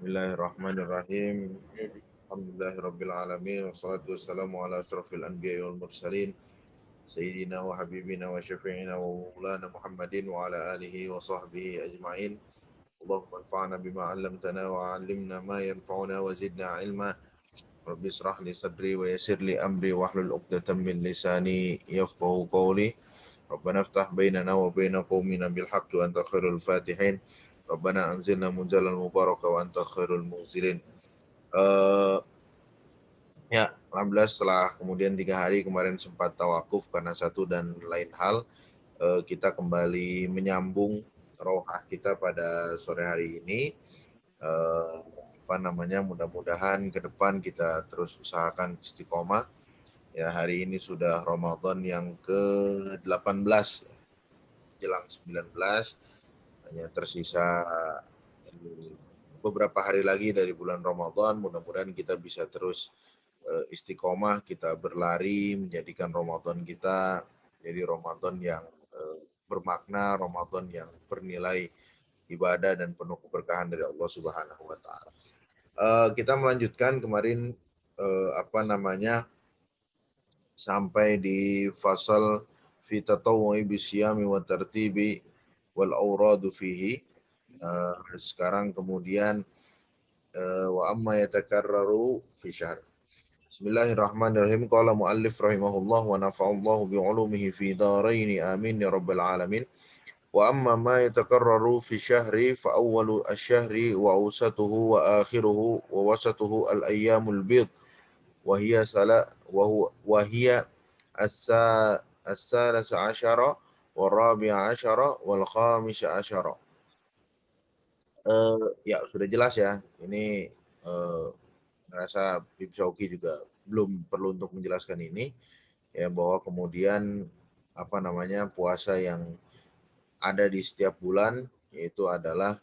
Bismillahirrahmanirrahim. Alhamdulillahirabbil alamin wassalatu wassalamu ala asyrafil anbiya'i wal mursalin sayyidina wa habibina wa syafi'ina wa maulana Muhammadin wa ala alihi wa sahbihi ajma'in. Allahumma anfa'na bima 'allamtana wa 'allimna ma yanfa'una wa zidna 'ilma. Rabbi israh li sadri wa yassir li amri wahlul 'uqdatam min lisani yafqahu qawli. Rabbana iftah bainana wa baina qaumina bil haqqi wa anta khairul fatihin. Rabbana anzilna munzalan mubaraka wa anta khairul munzilin. Uh, ya, alhamdulillah setelah kemudian 3 hari kemarin sempat tawakuf karena satu dan lain hal, kita kembali menyambung rohah kita pada sore hari ini. Mudah-mudahan ke depan kita terus usahakan istiqomah. Ya, hari ini sudah Ramadan yang ke-18, jelang 19, hanya tersisa beberapa hari lagi dari bulan Ramadan. Mudah-mudahan kita bisa terus istiqomah, kita berlari menjadikan Ramadan kita jadi Ramadan yang bermakna, Ramadan yang bernilai ibadah dan penuh keberkahan dari Allah Subhanahu wa taala. Kita melanjutkan kemarin sampai di fasal fi tatawwu'i bisyami wa tartibi wal auradu fihi. Sekarang kemudian wa amma yatakarraru fi syahr. Bismillahirrahmanirrahim. Qala muallif rahimahullah wa nafa'allahu bi 'ulumihi fi dharain amin ya rabbal alamin. Wa amma ma yatakarraru fi syahri fa awwalu asy-syahri wa awsatuhu wa akhiruhu wa wasatuhu al-ayyamul bid wa hiya as-salasa asyara wal rabi'a asyara wal khamisa asyara. Ya sudah jelas ya. Ini merasa Bib Syauqi juga belum perlu untuk menjelaskan ini, ya, bahwa kemudian puasa yang ada di setiap bulan yaitu adalah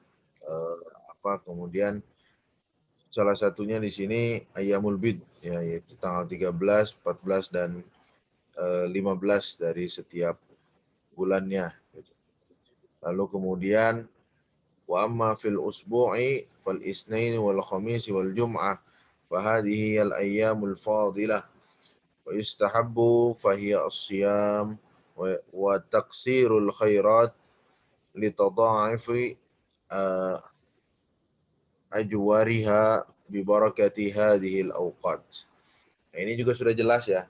kemudian salah satunya di sini Ayyamul Bid, ya, yaitu tanggal 13, 14 dan 15 dari setiap bulannya gitu. Lalu kemudian wa amma fil usbu'i fal isnain wal khamis wal jum'ah fahadihi al ayyamul fadilah wa yustahabbu fahiya as-siyam wa taqsirul khairat litadha'ifi ajwariha bi barakati hadhil awqat. Nah, ini juga sudah jelas ya.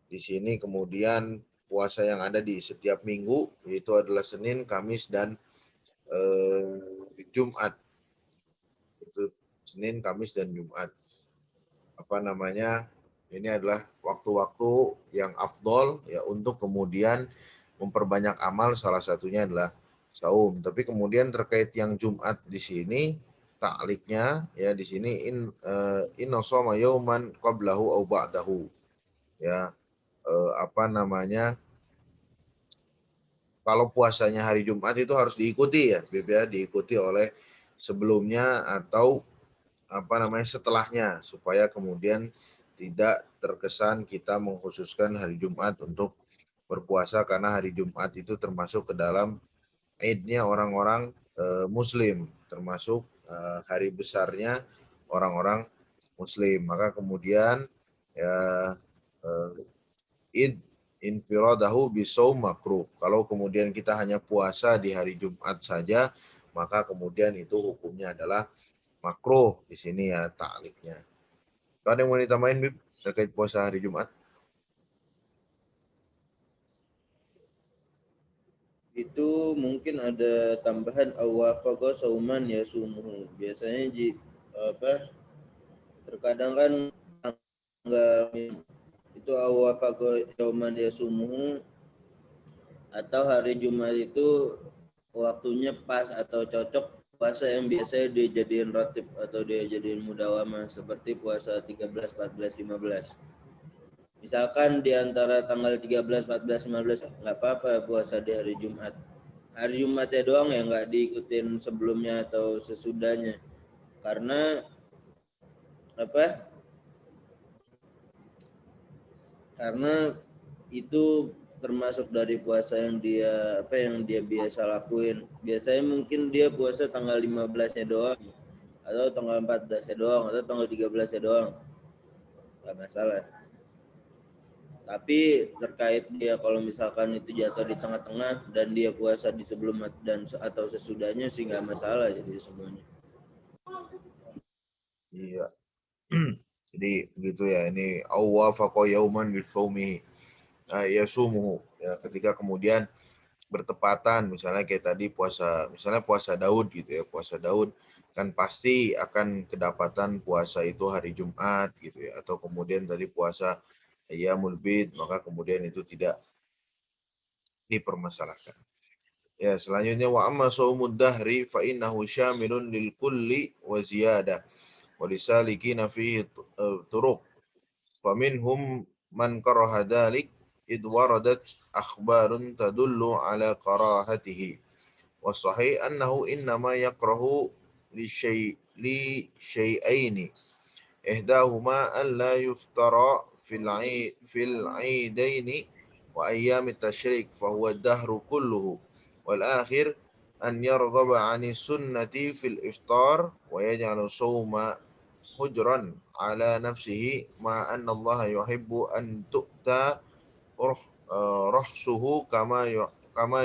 Di sini kemudian puasa yang ada di setiap minggu yaitu adalah Senin, Kamis dan Jumat. Itu Senin, Kamis dan Jumat. Ini adalah waktu-waktu yang afdol ya untuk kemudian memperbanyak amal, salah satunya adalah saum. Tapi kemudian terkait yang Jumat di sini ta'liknya ya di sini inna shoma yauman qablahu au ba'dahu. Ya, kalau puasanya hari Jumat itu harus diikuti ya, diikuti oleh sebelumnya atau setelahnya, supaya kemudian tidak terkesan kita mengkhususkan hari Jumat untuk berpuasa karena hari Jumat itu termasuk ke dalam Idnya orang-orang Muslim, termasuk hari besarnya orang-orang Muslim. Maka kemudian ya Id infiradahu bisaum makruh. Kalau kemudian kita hanya puasa di hari Jumat saja, maka kemudian itu hukumnya adalah makruh. Di sini ya ta'liknya. Ada yang mau ditambahin, Bib, terkait puasa hari Jumat? Itu mungkin ada tambahan awafaqa sauman ya sumuhu. Biasanya terkadang kan tanggal itu awafaqa sauman ya sumuhu, atau hari Jumat itu waktunya pas atau cocok puasa yang biasanya dia jadiin ratib atau dia jadiin mudawamah, seperti puasa 13, 14, 15. Misalkan di antara tanggal 13, 14, 15 nggak apa-apa puasa di hari Jumat. Hari Jumatnya doang ya nggak diikutin sebelumnya atau sesudahnya. Karena Karena itu termasuk dari puasa yang dia biasa lakuin. Biasanya mungkin dia puasa tanggal 15-nya doang atau tanggal 14-nya doang atau tanggal 13-nya doang. Enggak masalah. Tapi terkait dia kalau misalkan itu jatuh di tengah-tengah dan dia puasa di sebelum dan atau sesudahnya sih nggak masalah jadi semuanya. Iya. Jadi begitu ya, ini awwafaqa yauman bi shaumi yasumuhu. Ya, ketika kemudian bertepatan misalnya kayak tadi puasa, misalnya puasa Daud gitu ya, puasa Daud kan pasti akan kedapatan puasa itu hari Jumat gitu ya, atau kemudian tadi puasa Ayyamul Bid, maka kemudian itu tidak dipermasalahkan. Ya, selanjutnya wa amma shaumud dahri fa innahu syamilun lil kulli wa ziyadah wa lisalikina fihi turuq. Fa minhum man karaha dhalik id waradat akhbarun tadullu ala karahatihi. Wa sahih annahu innama yakrahu li syai'aini. Ihdahuma an la yuftara fil 'aidaini wa ayyam at-tasyrik fa huwa ad-dahru kulluhu. Wal akhir an yarghaba 'ani sunnati fil iftar wa yaj'alu sawma hujran ala nafsihi ma anna Allah yuhibbu an tu'ta rahsuhu kama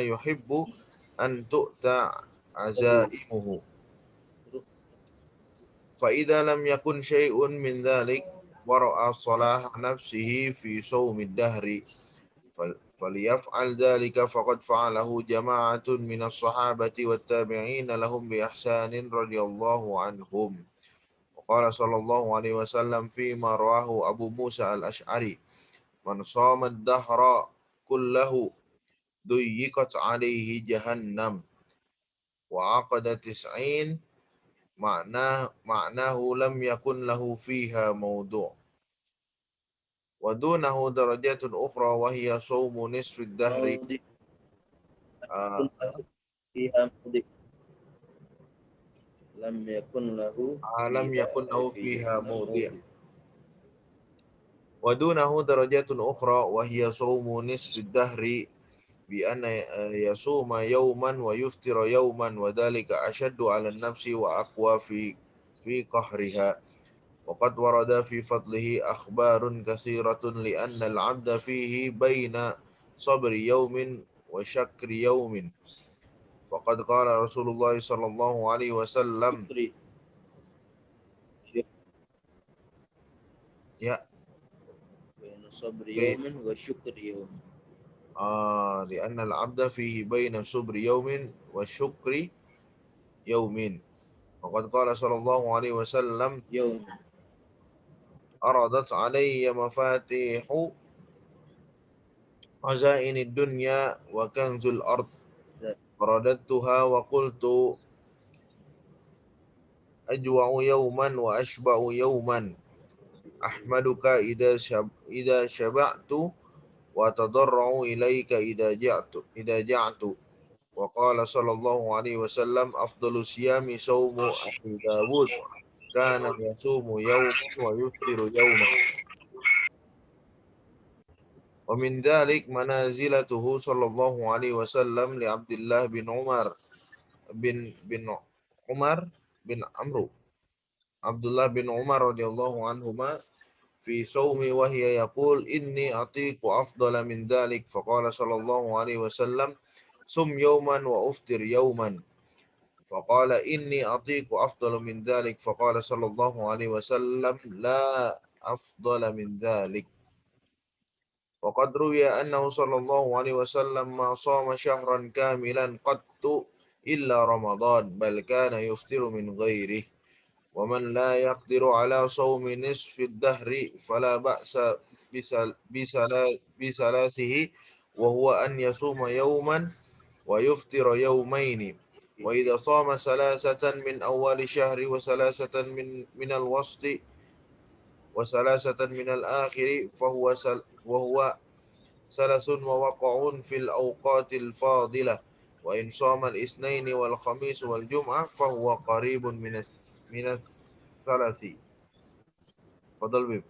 yuhibbu an tu'ta azaimuhu. Fa idza lam yakun syai'un min dhalik wa ra'a salah nafsihi fi shaumid dahri فليفعل ذلك فقد فعله جماعة من الصحابة والتابعين لهم بإحسان رضي الله عنهم. وقال صلى الله عليه وسلم فيما رواه أبو موسى الأشعري من صام الدهر كله ضيقت عليه جهنم وعقد 90 معناه لم يكن له فيها موضوع ودونه درجات أخرى وهي صوم نصف الدهر Lam yakun lahu لم يكن له فيها موضع ودونه درجات أخرى وهي صوم نصف الدهر بأن يصوم يوما ويفطر يوما وذلك أشد على النفس وأقوى في قهرها. وقد ورد في فضله أخبار كثيرة لأن العبد فيه بين صبر يوم وشكر يوم. فقد قال رسول الله صلى الله عليه وسلم ya sabri yawmin wa syukri yawmin. لأن العبد فيه بين صبر يوم وشكر يوم. وقد قال صلى الله عليه وسلم يوم أرادت علي مفاتيح خزائن الدنيا وكنز الأرض فرددتها وقلت أجوع يوما وأشبع يوما أحمدك إذا شبعت وأتضرع إليك إذا جعت. وقال صلى الله عليه وسلم أفضل الصيام صوم أخي داود كان يصوم يوما ويفطر يوما. ومن ذلك منازلته صلى الله عليه وسلم لعبد الله بن عمر بن عمرو عبد الله بن عمر رضي الله عنهما في صوم وهي يقول إني أطيق أفضل من ذلك فقال صلى الله عليه وسلم صم يوما وأفطر يوما فقال إني أطيق أفضل من ذلك فقال صلى الله عليه وسلم لا أفضل من ذلك. وقد روي أنه صلى الله عليه وسلم ما صام شهرا كاملا قط إلا رمضان بل كان يفطر من غيره. ومن لا يقدر على صوم نصف الدهر فلا بأس بثلاثه وهو أن يصوم يوما ويفطر يومين. وإذا صام ثلاثة من أول الشهر وثلاثة من الوسط وثلاثة من الآخر وهو ثلاث ووقع في الأوقات الفاضلة. وإن صام الاثنين والخميس والجمعة فهو قريب من الثلاث. Fadal Bib.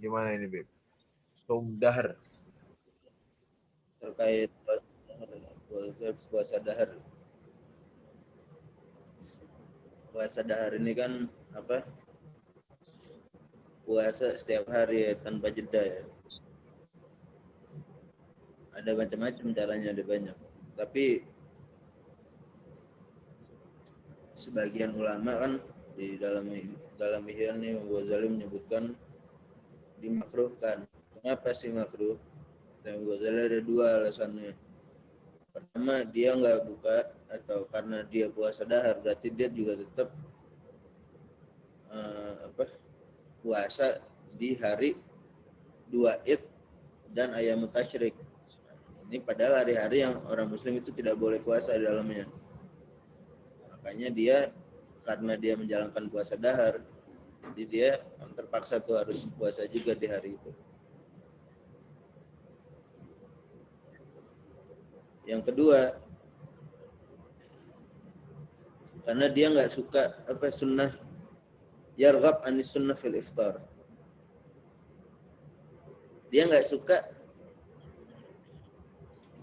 Gimana ini Bib? Saum dahr. terkait puasa dahar. Puasa dahar ini kan apa? Puasa setiap hari ya, tanpa jeda ya. Ada macam-macam caranya, ada banyak. Tapi sebagian ulama kan di dalam Ihya nih Imam Ghazali menyebutkan dimakruhkan. Kenapa sih makruh? Imam Ghazali ada dua alasannya. Pertama, dia nggak buka atau karena dia puasa dahar, berarti dia juga tetap puasa di hari dua Id dan ayam tasyrik. Ini padahal hari-hari yang orang Muslim itu tidak boleh puasa di dalamnya. Makanya dia karena dia menjalankan puasa dahar, jadi dia terpaksa tuh harus puasa juga di hari itu. Yang kedua, karena dia nggak suka sunnah, yarghab anis sunnah fil iftar. Dia nggak suka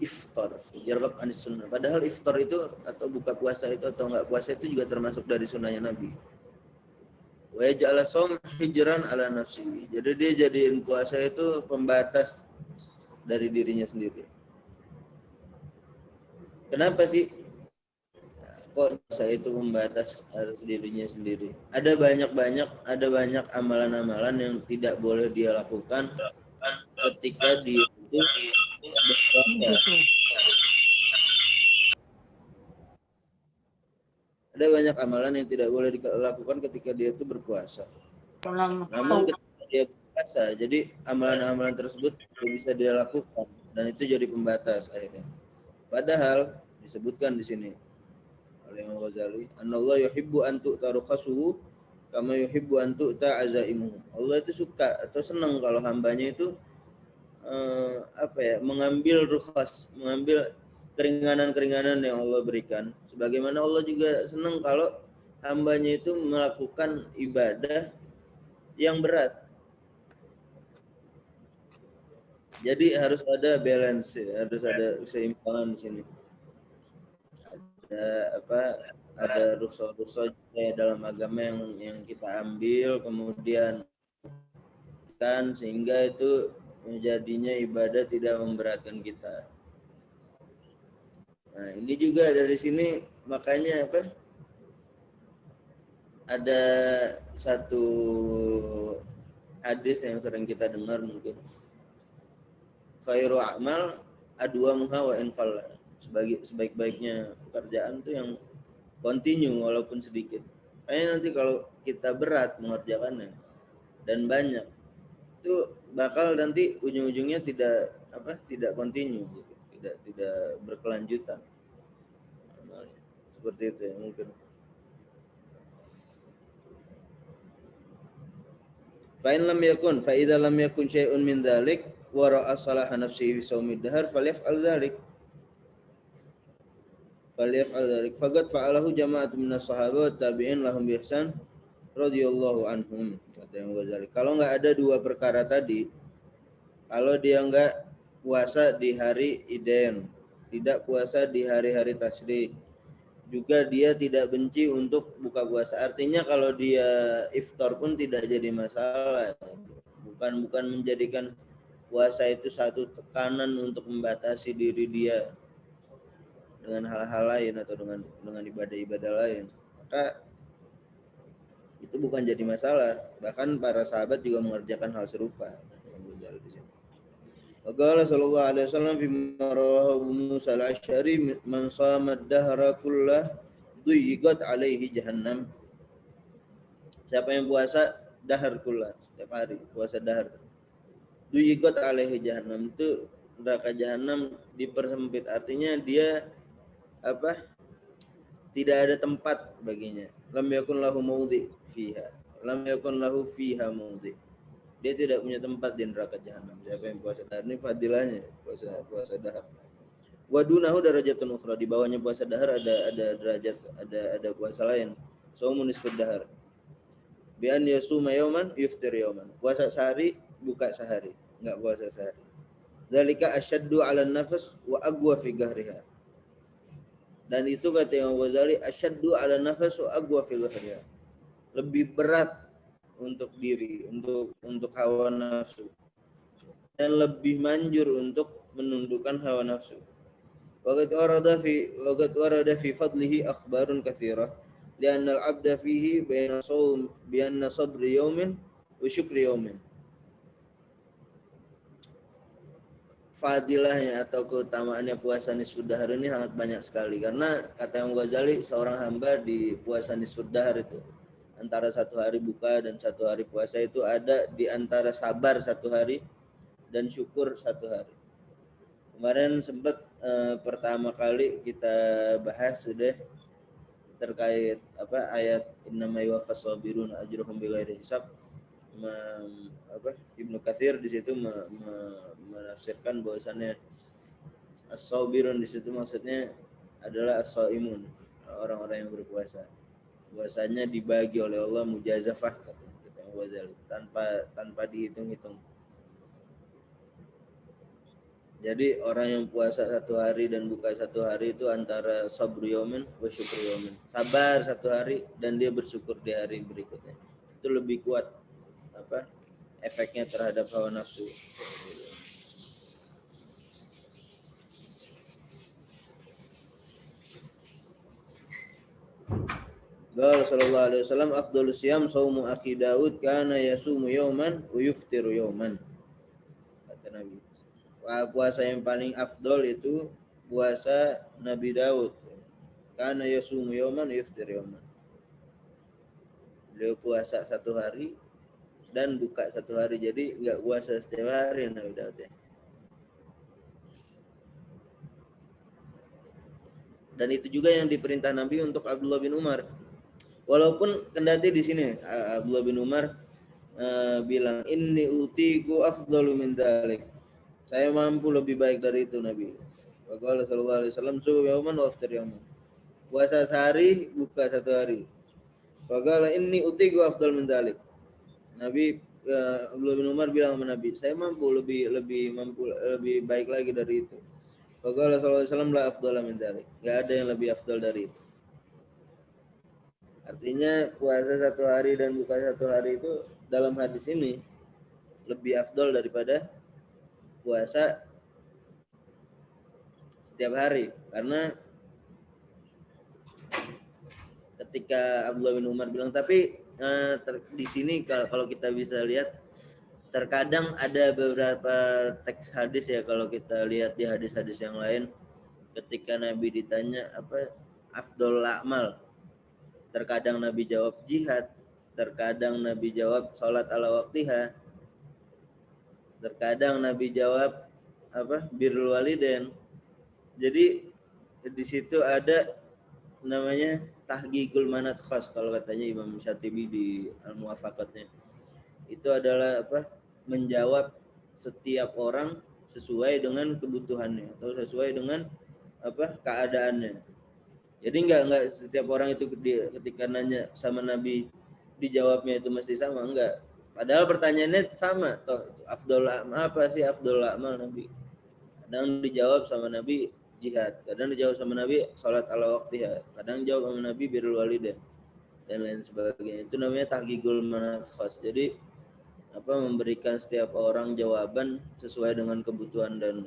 iftar, yarghab anis sunnah. Padahal iftar itu atau buka puasa itu atau nggak puasa itu juga termasuk dari sunnahnya Nabi. Wa yaj'ala shaum hijran ala nafsi. Jadi dia jadiin puasa itu pembatas dari dirinya sendiri. Kenapa sih kok puasa itu membatas atas dirinya sendiri? Ada banyak amalan-amalan yang tidak boleh dia lakukan ketika dia itu berpuasa. Ada banyak amalan yang tidak boleh dilakukan ketika dia itu berpuasa. Namun ketika dia berpuasa, jadi amalan-amalan tersebut tidak bisa dia lakukan dan itu jadi pembatas akhirnya. Padahal disebutkan di sini oleh Imam Ghazali, "Anallahu yuhibbu an tu'ta rukhasuhu kama yuhibbu an tu'ta azaimuhu." Allah itu suka atau senang kalau hambanya itu mengambil rukhas, mengambil keringanan-keringanan yang Allah berikan. Sebagaimana Allah juga senang kalau hambanya itu melakukan ibadah yang berat. Jadi harus ada balance, harus ada keseimbangan di sini. Ada rukhsah-rukhsah dalam agama yang kita ambil, kemudian kan sehingga itu menjadinya ibadah tidak memberatkan kita. Nah, ini juga dari sini makanya ada satu hadis yang sering kita dengar mungkin. Khairu a'mal adwamuha wa in qalla. Sebaik-baiknya pekerjaan itu yang continue walaupun sedikit. Kayaknya nanti kalau kita berat mengerjakannya dan banyak, itu bakal nanti ujung-ujungnya tidak continue gitu. Tidak berkelanjutan. Seperti itu ya mungkin. Fa in lam yakun fa idza lam yakun syai'un min dzalik wa ra'a salaha nafsihi fi shaumid dahar falyaf'al dzalik. Falyaf'al dzalik faqad fa'alahu jama'atun minas sahabah wa tabi'in lahum bi ihsan radhiyallahu anhum. Kata Imam Ghazali, kalau enggak ada dua perkara tadi, kalau dia enggak puasa di hari Iden, tidak puasa di hari-hari tasyrik, juga dia tidak benci untuk buka puasa. Artinya kalau dia iftar pun tidak jadi masalah. Bukan menjadikan puasa itu satu tekanan untuk membatasi diri dia dengan hal-hal lain atau dengan ibadah-ibadah lain. Maka itu bukan jadi masalah. Bahkan para sahabat juga mengerjakan hal serupa. Qala sallallahu alaihi wasallam fi marawahu Musa al-Asy'ari man shama ad-dahra kullah duyiqat alaihi jahannam. Siapa yang puasa dahar kullah setiap hari, puasa dahar. Duyiqat alaihi jahannam, itu neraka jahanam dipersempit. Artinya dia tidak ada tempat baginya. Lam yakun lahu maudhi fiha. Lam yakun lahu fiha maudhi. Dia tidak punya tempat di neraka jahanam. Siapa yang puasa dahar, ini fadilahnya puasa dahar. Wa dunahu darajatun ukhra, di bawahnya puasa dahar ada derajat, ada puasa lain. Saumun nisfud dahar. Bi an yasuma yauman yuftir yauman. Puasa sehari, buka sehari, enggak puasa sehari. Dzalika asyaddu 'ala nafas wa aqwa fi ghahriha. Dan itu kata Imam Ghazali asyaddu 'ala nafas wa aqwa fi ghahriha. Lebih berat untuk diri, untuk hawa nafsu, dan lebih manjur untuk menundukkan hawa nafsu. Waqad warada fi fadlihi akhbarun katsirah li'anna al-'abda fihi baina sabri yawmin wa syukri yawmin. Fadilahnya atau keutamaannya puasa nisfu dahar ini sangat banyak sekali, karena kata Imam Ghazali seorang hamba di puasa nisfu dahar itu antara satu hari buka dan satu hari puasa itu ada di antara sabar satu hari dan syukur satu hari. Kemarin sempat pertama kali kita bahas sudah terkait ayat innama yuwaffas sabirun ajruhum bighairi hisab. Ibnu Katsir di situ menafsirkan bahwasannya as-sabirun di situ maksudnya adalah as-shaimun, orang-orang yang berpuasa. Puasanya dibagi oleh Allah mujazafah kata Ghazali, tanpa dihitung-hitung. Jadi orang yang puasa satu hari dan buka satu hari itu antara sabru yaumin wa syukru yaumin. Sabar satu hari dan dia bersyukur di hari berikutnya. Itu lebih kuat efeknya terhadap hawa nafsu. Qala sallallahu alaihi wasallam afdhalus siyam shaumu akhi Daud kana yasumu yauman wa yuftiru yauman. Kata Nabi. Puasa yang paling afdol itu puasa Nabi Daud. Kana yasumu yauman wa yuftiru yauman. Beliau puasa satu hari dan buka satu hari, jadi enggak puasa setiap hari Nabi Daud ya. Dan itu juga yang diperintah Nabi untuk Abdullah bin Umar. Walaupun kendati di sini Abdullah bin Umar bilang inni utiku afdalu min dzalik. Saya mampu lebih baik dari itu Nabi. Qala sallallahu alaihi wasallam sum yauman wa aftir yauman. Puasa sehari, buka satu hari. Qala inni utiku afdal min dzalik. Nabi Abdullah bin Umar bilang sama Nabi, saya mampu lebih baik lagi dari itu. Qala sallallahu alaihi wasallam la afdala min dzalik. Enggak ada yang lebih afdal dari itu. Artinya puasa satu hari dan buka satu hari itu dalam hadis ini lebih afdol daripada puasa setiap hari. Karena ketika Abdullah bin Umar bilang, tapi di sini kalau kita bisa lihat terkadang ada beberapa teks hadis ya, kalau kita lihat di hadis-hadis yang lain ketika Nabi ditanya apa afdol amal, terkadang Nabi jawab jihad, terkadang Nabi jawab sholat ala waktiha, terkadang Nabi jawab birrul walidain. Jadi di situ ada namanya tahqiqul manat khas kalau katanya Imam Syatibi di Al-Muwafaqatnya. Itu adalah menjawab setiap orang sesuai dengan kebutuhannya atau sesuai dengan keadaannya. Jadi enggak setiap orang itu ketika nanya sama Nabi dijawabnya itu mesti sama, enggak. Padahal pertanyaannya sama, toh afdol amal apa sih afdol amal Nabi? Kadang dijawab sama Nabi jihad, kadang dijawab sama Nabi salat ala waqtiha, kadang jawab sama Nabi birrul walidain dan lain sebagainya. Itu namanya tahqiqul manat khas. Jadi memberikan setiap orang jawaban sesuai dengan kebutuhan dan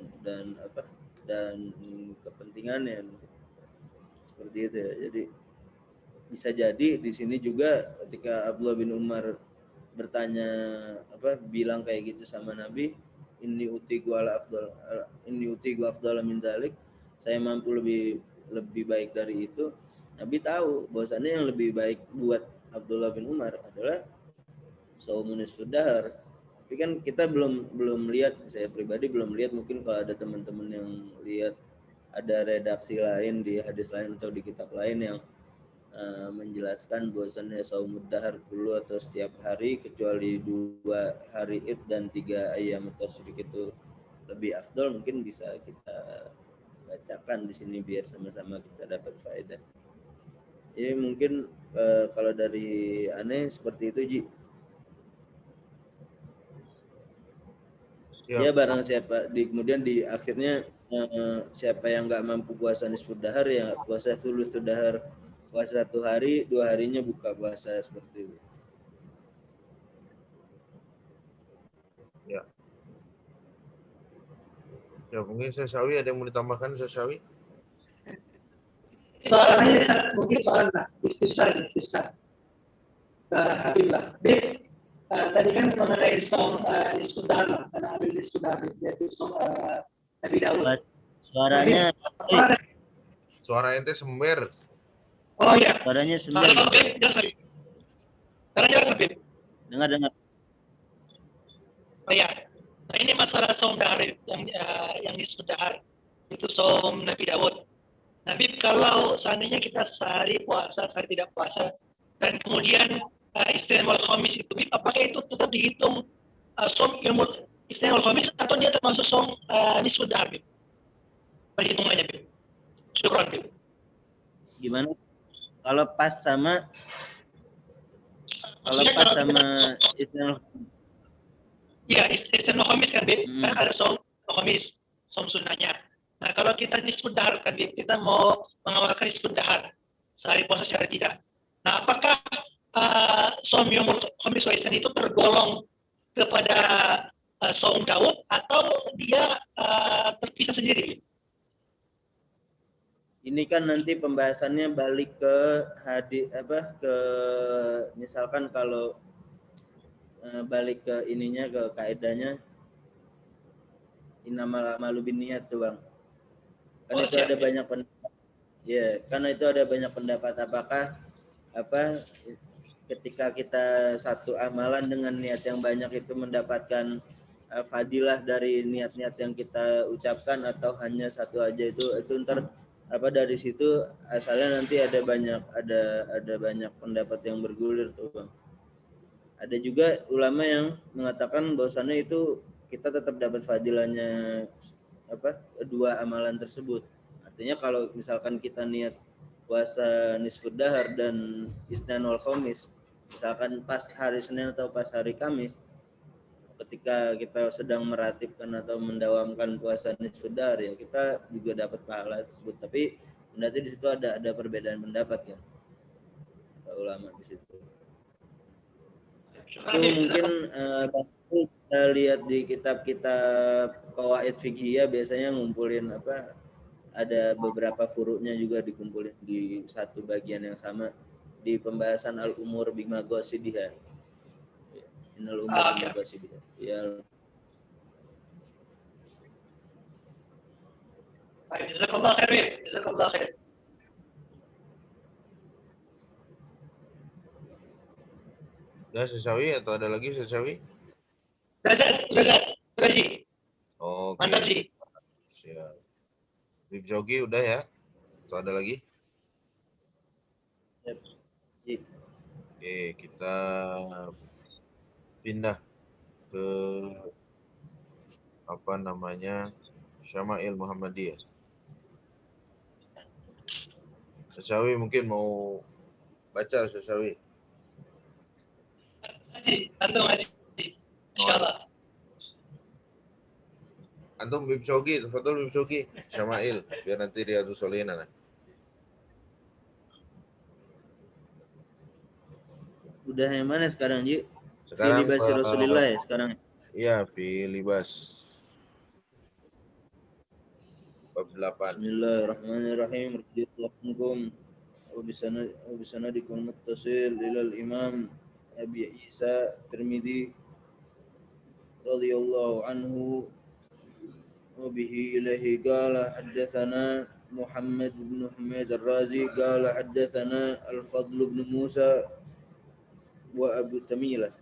kepentingannya. Seperti itu ya. Jadi bisa jadi di sini juga ketika Abdullah bin Umar bertanya bilang kayak gitu sama Nabi, inni utigu afdal min dzalik, saya mampu lebih baik dari itu. Nabi tahu bahwasannya yang lebih baik buat Abdullah bin Umar adalah shaumun nisfu dahar. Tapi kan kita belum lihat, saya pribadi belum lihat, mungkin kalau ada teman-teman yang lihat ada redaksi lain di hadis lain atau di kitab lain yang menjelaskan bahwasannya saumud dahar dulu atau setiap hari kecuali 2 hari Id dan 3 ayam tasyrik itu lebih afdol, mungkin bisa kita bacakan di sini biar sama-sama kita dapat faedah. Jadi mungkin kalau dari Ane seperti itu Ji. Ya barang siapa kemudian di akhirnya siapa yang nggak mampu puasa nisfu dahar ya puasa thuluth dahar, puasa 1 hari 2 harinya buka puasa seperti itu. Ya. Ya mungkin Syasawi ada yang mau ditambahkan Syasawi? Soalnya mungkin soalnya istifsar. Habiblah. Tadi kan mengenai song Isudar, karena Habib Isudar yaitu song Nabi Daud. Suaranya Suara ente sember. Oh iya. Suaranya sember. Dengar. Oh iya. Nah ini masalah som dari yang disudahar itu som Nabi Daud. Nabi kalau seandainya kita sehari puasa, sehari tidak puasa, dan kemudian istimewa khamis itu, apakah itu tetap dihitung som ilmu istimewa khamis atau dia termasuk som nisfu dahar? Perhitungannya, Bib. Syukran, Bib. Gimana? Kalau pas sama istimewa. Iya, istimewa khamis kan, Bib. Kan ada som khamis, som sunnahnya. Nah, kalau kita nisfu dahar kan, Bib, kita mau mengamalkan nisfu dahar sehari puasa sehari tidak. Nah, apakah som yang khamis wa isnan itu tergolong kepada som Daud atau dia terpisah sendiri? Ini kan nanti pembahasannya balik ke ke misalkan kalau balik ke ininya ke kaidahnya innamal a'malu binniyat tuh Bang. Kan itu ada banyak pendapat. Ya, karena itu ada banyak pendapat apakah ketika kita satu amalan dengan niat yang banyak itu mendapatkan fadilah dari niat-niat yang kita ucapkan atau hanya satu aja itu ntar dari situ asalnya nanti ada banyak pendapat yang bergulir tuh Bang. Ada juga ulama yang mengatakan bahwasannya itu kita tetap dapat fadilahnya dua amalan tersebut. Artinya kalau misalkan kita niat puasa nisfu dahar dan isnan wal khamis, misalkan pas hari Senin atau pas hari Kamis, ketika kita sedang meratibkan atau mendawamkan puasa nisfu dahar ya kita juga dapat pahala tersebut. Tapi berarti di situ ada perbedaan pendapat kan ulama di situ. Itu mungkin kita lihat di kitab-kitab qawaid fiqhiyah biasanya ngumpulin ada beberapa furu'nya juga dikumpulin di satu bagian yang sama di pembahasan al-umur bima qasidiha. Innal umur bima qasidiha. Ya. Jazakallah khair. Jazakallah khair. Udah Syasawi atau ada lagi Syasawi? Udah Ji. Oke. Mantap Ji. Siap. Bib Jogi udah ya? Atau ada lagi? Oke, kita pindah ke Syama'il Muhammadiyah. Syasawi mungkin mau baca Syasawi. Antum Haji. Insyaallah. Antum Bib Jogi, tafadhol Bib Jogi. Syama'il, biar nanti Riyadhus Shalihin anak. Udah yang mana sekarang, Ji? Sekarang Fi libasi Rasulillah ya sekarang. Iya, fi libas. Bab 8. Bismillahirrahmanirrahim. Radhiyallahu wa bisanadikum muttasil ila al-Imam Abi Isa Tirmidzi radhiyallahu anhu wa bihi ilaihi qala haddatsana Muhammad bin Humaid ar-Razi qala haddatsana Al-Fadl bin Musa wa Abu Tamilah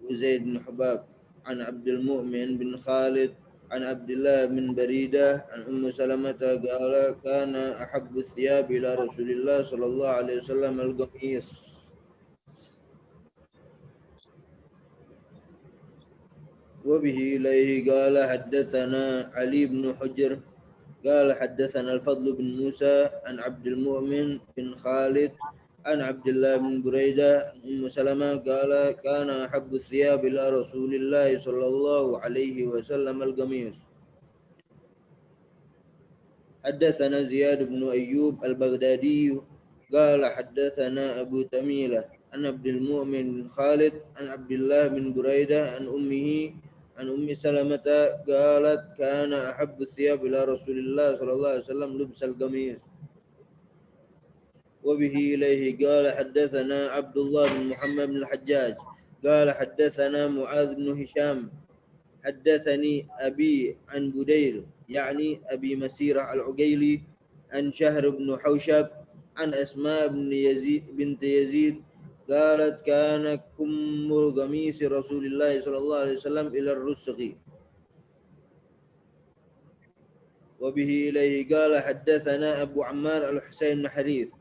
wa Zaid bin Hubab an Abdul Mu'min bin Khalid عن عبد الله بن بريدة عن أم سلمة قال كان أحب الثياب إلى رسول الله صلى الله عليه وسلم القميص وبه إليه قال حدثنا علي بن حجر قال حدثنا الفضل بن موسى عن عبد المؤمن بن خالد عن عبد الله بن بريدة أم سلمة قال كان أحب الثياب إلى رسول الله صلى الله عليه وسلم القميص. حدثنا زياد بن أيوب البغدادي قال حدثنا أبو تميلة عن عبد المؤمن بن خالد عن عبد الله بن بريدة عن أمه عن أم سلمة قالت كان أحب الثياب إلى رسول الله صلى الله عليه وسلم لبس القميص. وبه إليه قال حدثنا عبد الله بن محمد بن الحجاج قال حدثنا معاذ بن هشام حدثني أبي عن بدير يعني أبي مسيرة العقيلي عن شهر بن حوشب عن أسماء بن يزيد بنت يزيد قالت كان كمر قميص رسول الله صلى الله عليه وسلم إلى الرسغ. وبه إليه قال حدثنا أبو عمار الحسين بن حريث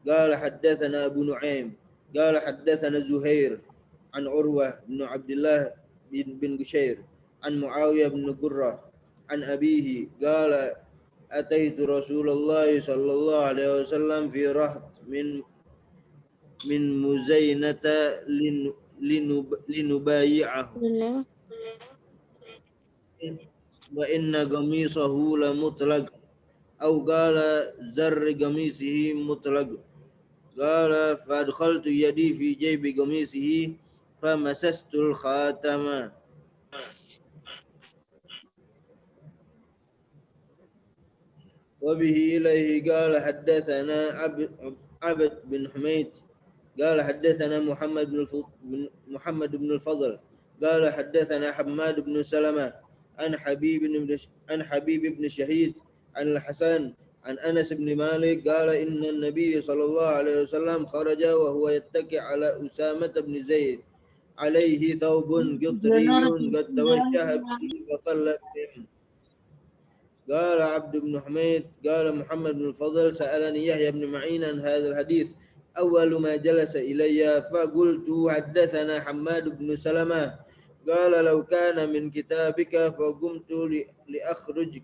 قال حدثنا أبو نعيم قال حدثنا زهير عن عروة بن عبد الله بن بشير عن معاوية بن قرة عن أبيه قال أتيت رسول الله صلى الله عليه وسلم في رهط من مزينة لنبايعه وإن قميصه لمطلق أو قال زر قميصه مطلق قال فأدخلت يدي في جيب قميصه فمسست الخاتم. وبه إليه قال حدثنا عبد بن حميد قال حدثنا محمد بن الفضل قال حدثنا حماد بن سلمة عن حبيب بن شهيد عن الحسن عن أنس بن مالك قال إن النبي صلى الله عليه وسلم خرج وهو يتكئ على أسامة بن زيد عليه ثوب قطري قد توجه به فصلى بهم. قال عبد بن حميد قال محمد بن الفضل سألني يحيى بن معين عن هذا الحديث أول ما جلس إلي فقلت حدثنا حماد بن سلمة قال لو كان من كتابك فقمت لأخرج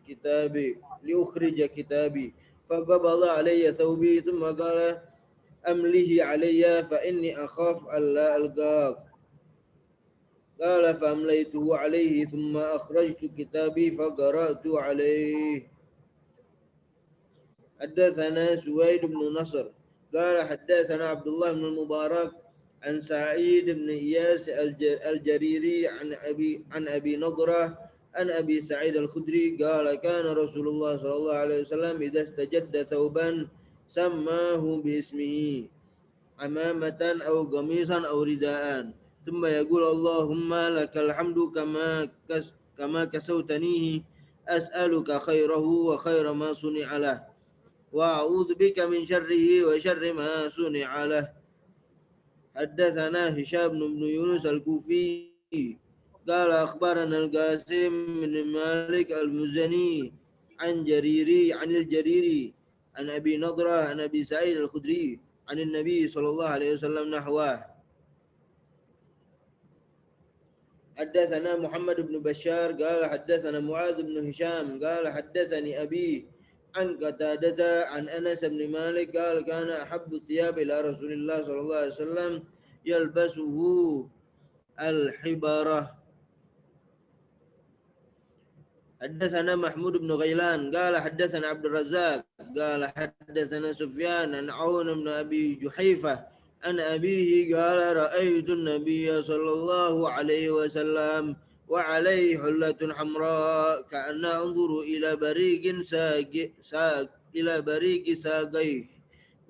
كتابي فقبض علي ثوبي ثم قال أمله علي فإني أخاف ألا ألقاك قال فأمليته عليه ثم أخرجت كتابي فقرأت عليه. حدثنا سويد بن نصر قال حدثنا عبد الله بن المبارك عن سعيد بن إياس الجريري عن أبي نضرة عن أبي سعيد الخدري قال كان رسول الله صلى الله عليه وسلم إذا استجد ثوبا سماه باسمه عمامة أو قميصا أو رداء ثم يقول اللهم لك الحمد كما كسوتنيه أسألك خيره وخير ما صنع له وأعوذ بك من شره وشر ما صنع له. حدثنا هشام بن يونس الكوفي قال أخبرنا القاسم بن مالك المزني عن الجريري عن أبي نضرة عن أبي سعيد الخدري عن النبي صلى الله عليه وسلم نحوه. حدثنا محمد بن بشار قال حدثنا معاذ بن هشام قال حدثني أبي عن قتادة عن أنس بن مالك قال كان أحب الثياب إلى رسول الله صلى الله عليه وسلم يلبسه الحبرة. حدثنا محمود بن غيلان قال حدثنا عبد الرزاق قال حدثنا سفيان عن عون بن أبي جحيفة عن أبيه قال رأيت النبي صلى الله عليه وسلم وعليه حلة حمراء كأن أنظر إلى بريق ساقيه.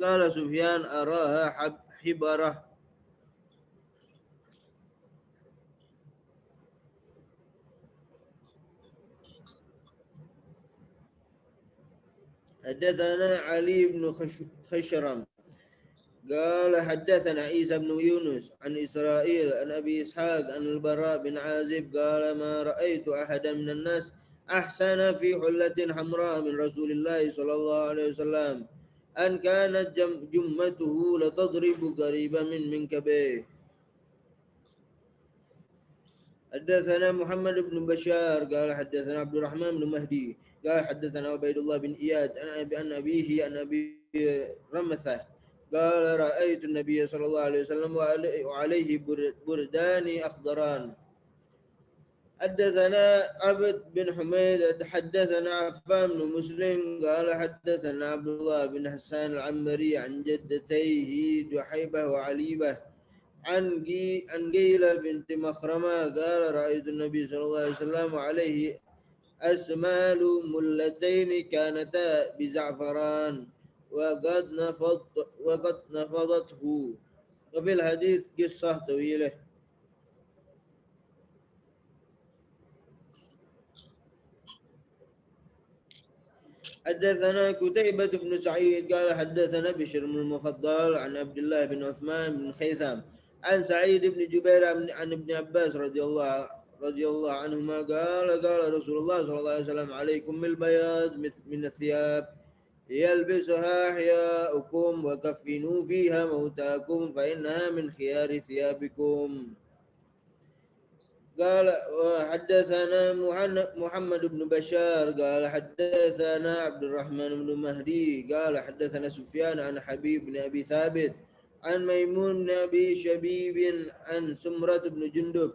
قال سفيان أراها حبرة. حدثنا علي بن خشرم قال حدثنا عيسى بن يونس عن إسرائيل عن أبي إسحاق عن البراء بن عازب قال ما رأيت أحدا من الناس أحسن في حلة حمراء من رسول الله صلى الله عليه وسلم أن كانت جمته لتضرب قريبا من منكبيه. حدثنا محمد بن بشار قال حدثنا عبد الرحمن بن مهدي قال حدثنا عبيد الله بن إياد عن أبيه عن أبي رمثة قال رأيت النبي صلى الله عليه وسلم وعليه بردان أخضران. حدثنا عبد بن حميد حدثنا عفان بن مسلم قال حدثنا عبد الله بن حسان العنبري عن جدتيه جحيبة وعليبة عن قيلة بنت مخرمة قال رأيت النبي صلى الله عليه وسلم عليه أسمال ملتين كانتا بزعفران وقد نفضته. وفي الحديث قصة طويلة. حدثنا كتيبة بن سعيد قال حدثنا بشر بن المفضل عن عبد الله بن عثمان بن خيثم عن سعيد بن جبير عن ابن عباس رضي الله عنهما قال قال رسول الله صلى الله عليه وسلم عليكم بالبياض من الثياب يلبسها أحياؤكم وكفنوا فيها موتاكم فإنها من خيار ثيابكم. قال حدثنا محمد بن بشار قال حدثنا عبد الرحمن بن مهدي قال حدثنا سفيان عن حبيب بن أبي ثابت عن ميمون بن أبي شبيب عن سمرة بن جندب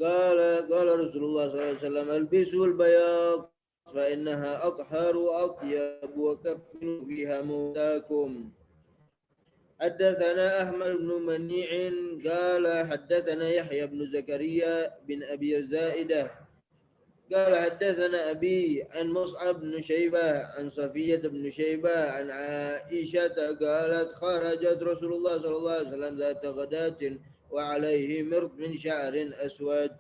قال رسول الله صلى الله عليه وسلم البسوا البياض فإنها أطهر وأطيب وكفنوا فيها موتاكم. حدثنا أحمد بن منيع قال حدثنا يحيى بن زكريا بن أبي الزائدة قال حدثنا أبي عن مصعب بن شيبة عن صفية بن شيبة عن عائشة قالت خرجت رسول الله صلى الله عليه وسلم ذات غداة وعليه مرط من شعر أسود.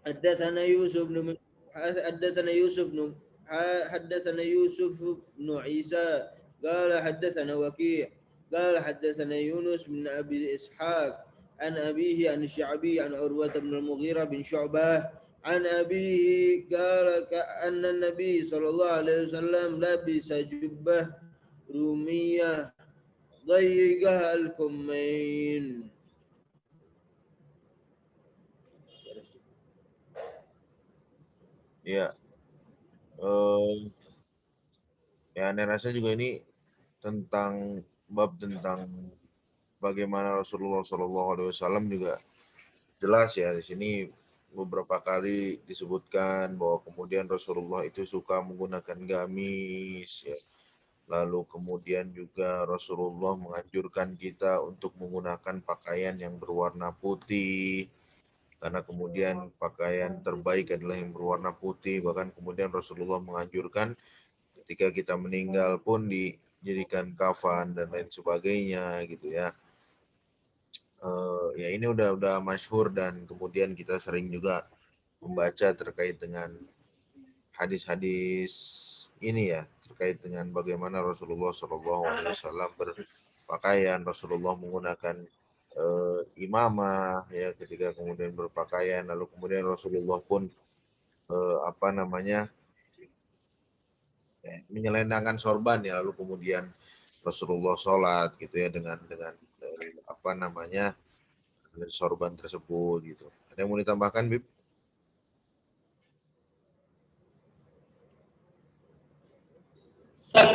حدثنا يوسف بن عيسى قال حدثنا وكيع قال حدثنا يونس بن أبي إسحاق عن أبيه عن الشعبي عن عروة بن المغيرة بن شعبة عن أبيه قال كأن النبي صلى الله عليه وسلم لبس جبة رومية ضيقها الكمين. Ya, ya, Anda rasa juga ini tentang tentang bagaimana Rasulullah SAW juga jelas ya di sini beberapa kali disebutkan bahwa kemudian Rasulullah itu suka menggunakan gamis ya. Lalu kemudian juga Rasulullah menganjurkan kita untuk menggunakan pakaian yang berwarna putih karena kemudian pakaian terbaik adalah yang berwarna putih. Bahkan kemudian Rasulullah menganjurkan ketika kita meninggal pun dijadikan kafan dan lain sebagainya gitu ya. Ya ini udah masyhur dan kemudian kita sering juga membaca terkait dengan hadis-hadis ini ya, terkait dengan bagaimana Rasulullah SAW berpakaian, Rasulullah menggunakan imamah ya ketika kemudian berpakaian, lalu kemudian Rasulullah pun menyelendangkan sorban ya, lalu kemudian Rasulullah sholat gitu ya dengan sorban tersebut gitu. Ada yang mau ditambahkan, Bib?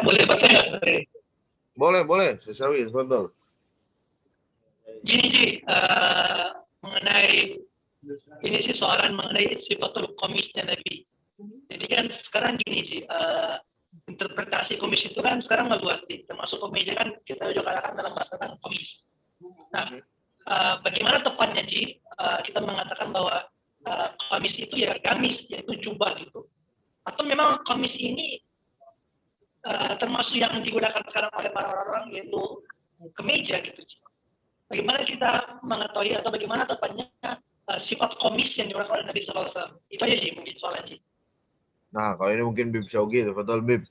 Boleh bertanya? Boleh, Sesawi, betul. Gini Ji, mengenai ini sih soalan mengenai sifatul komisnya Nabi. Jadi kan sekarang gini Ji, interpretasi komis itu kan sekarang meluas sih, termasuk kemeja kan kita juga katakan dalam bahasa komis. Nah, bagaimana tepatnya Ji kita mengatakan bahwa komis itu ya gamis, yaitu jubah gitu, atau memang komis ini termasuk yang digunakan sekarang oleh para orang yaitu kemeja gitu Ji. Bagaimana kita mengetahui atau bagaimana tepatnya sifat komis yang digunakan oleh Nabi SAW? Itu aja Ji mungkin soalnya Ji. Nah, kalau ini mungkin Bib Syaugi, betul Bib.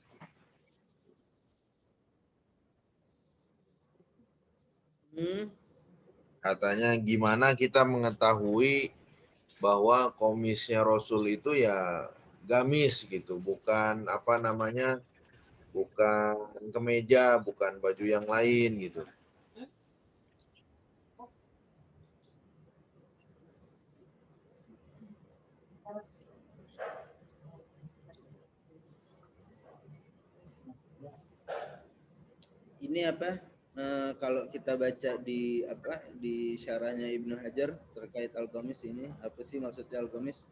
Katanya gimana kita mengetahui bahwa komisnya Rasul itu ya gamis gitu, bukan bukan kemeja, bukan baju yang lain gitu. Ini apa? Kalau kita baca di syarahnya Ibnu Hajar terkait al-qamis ini, apa sih maksudnya al-qamis?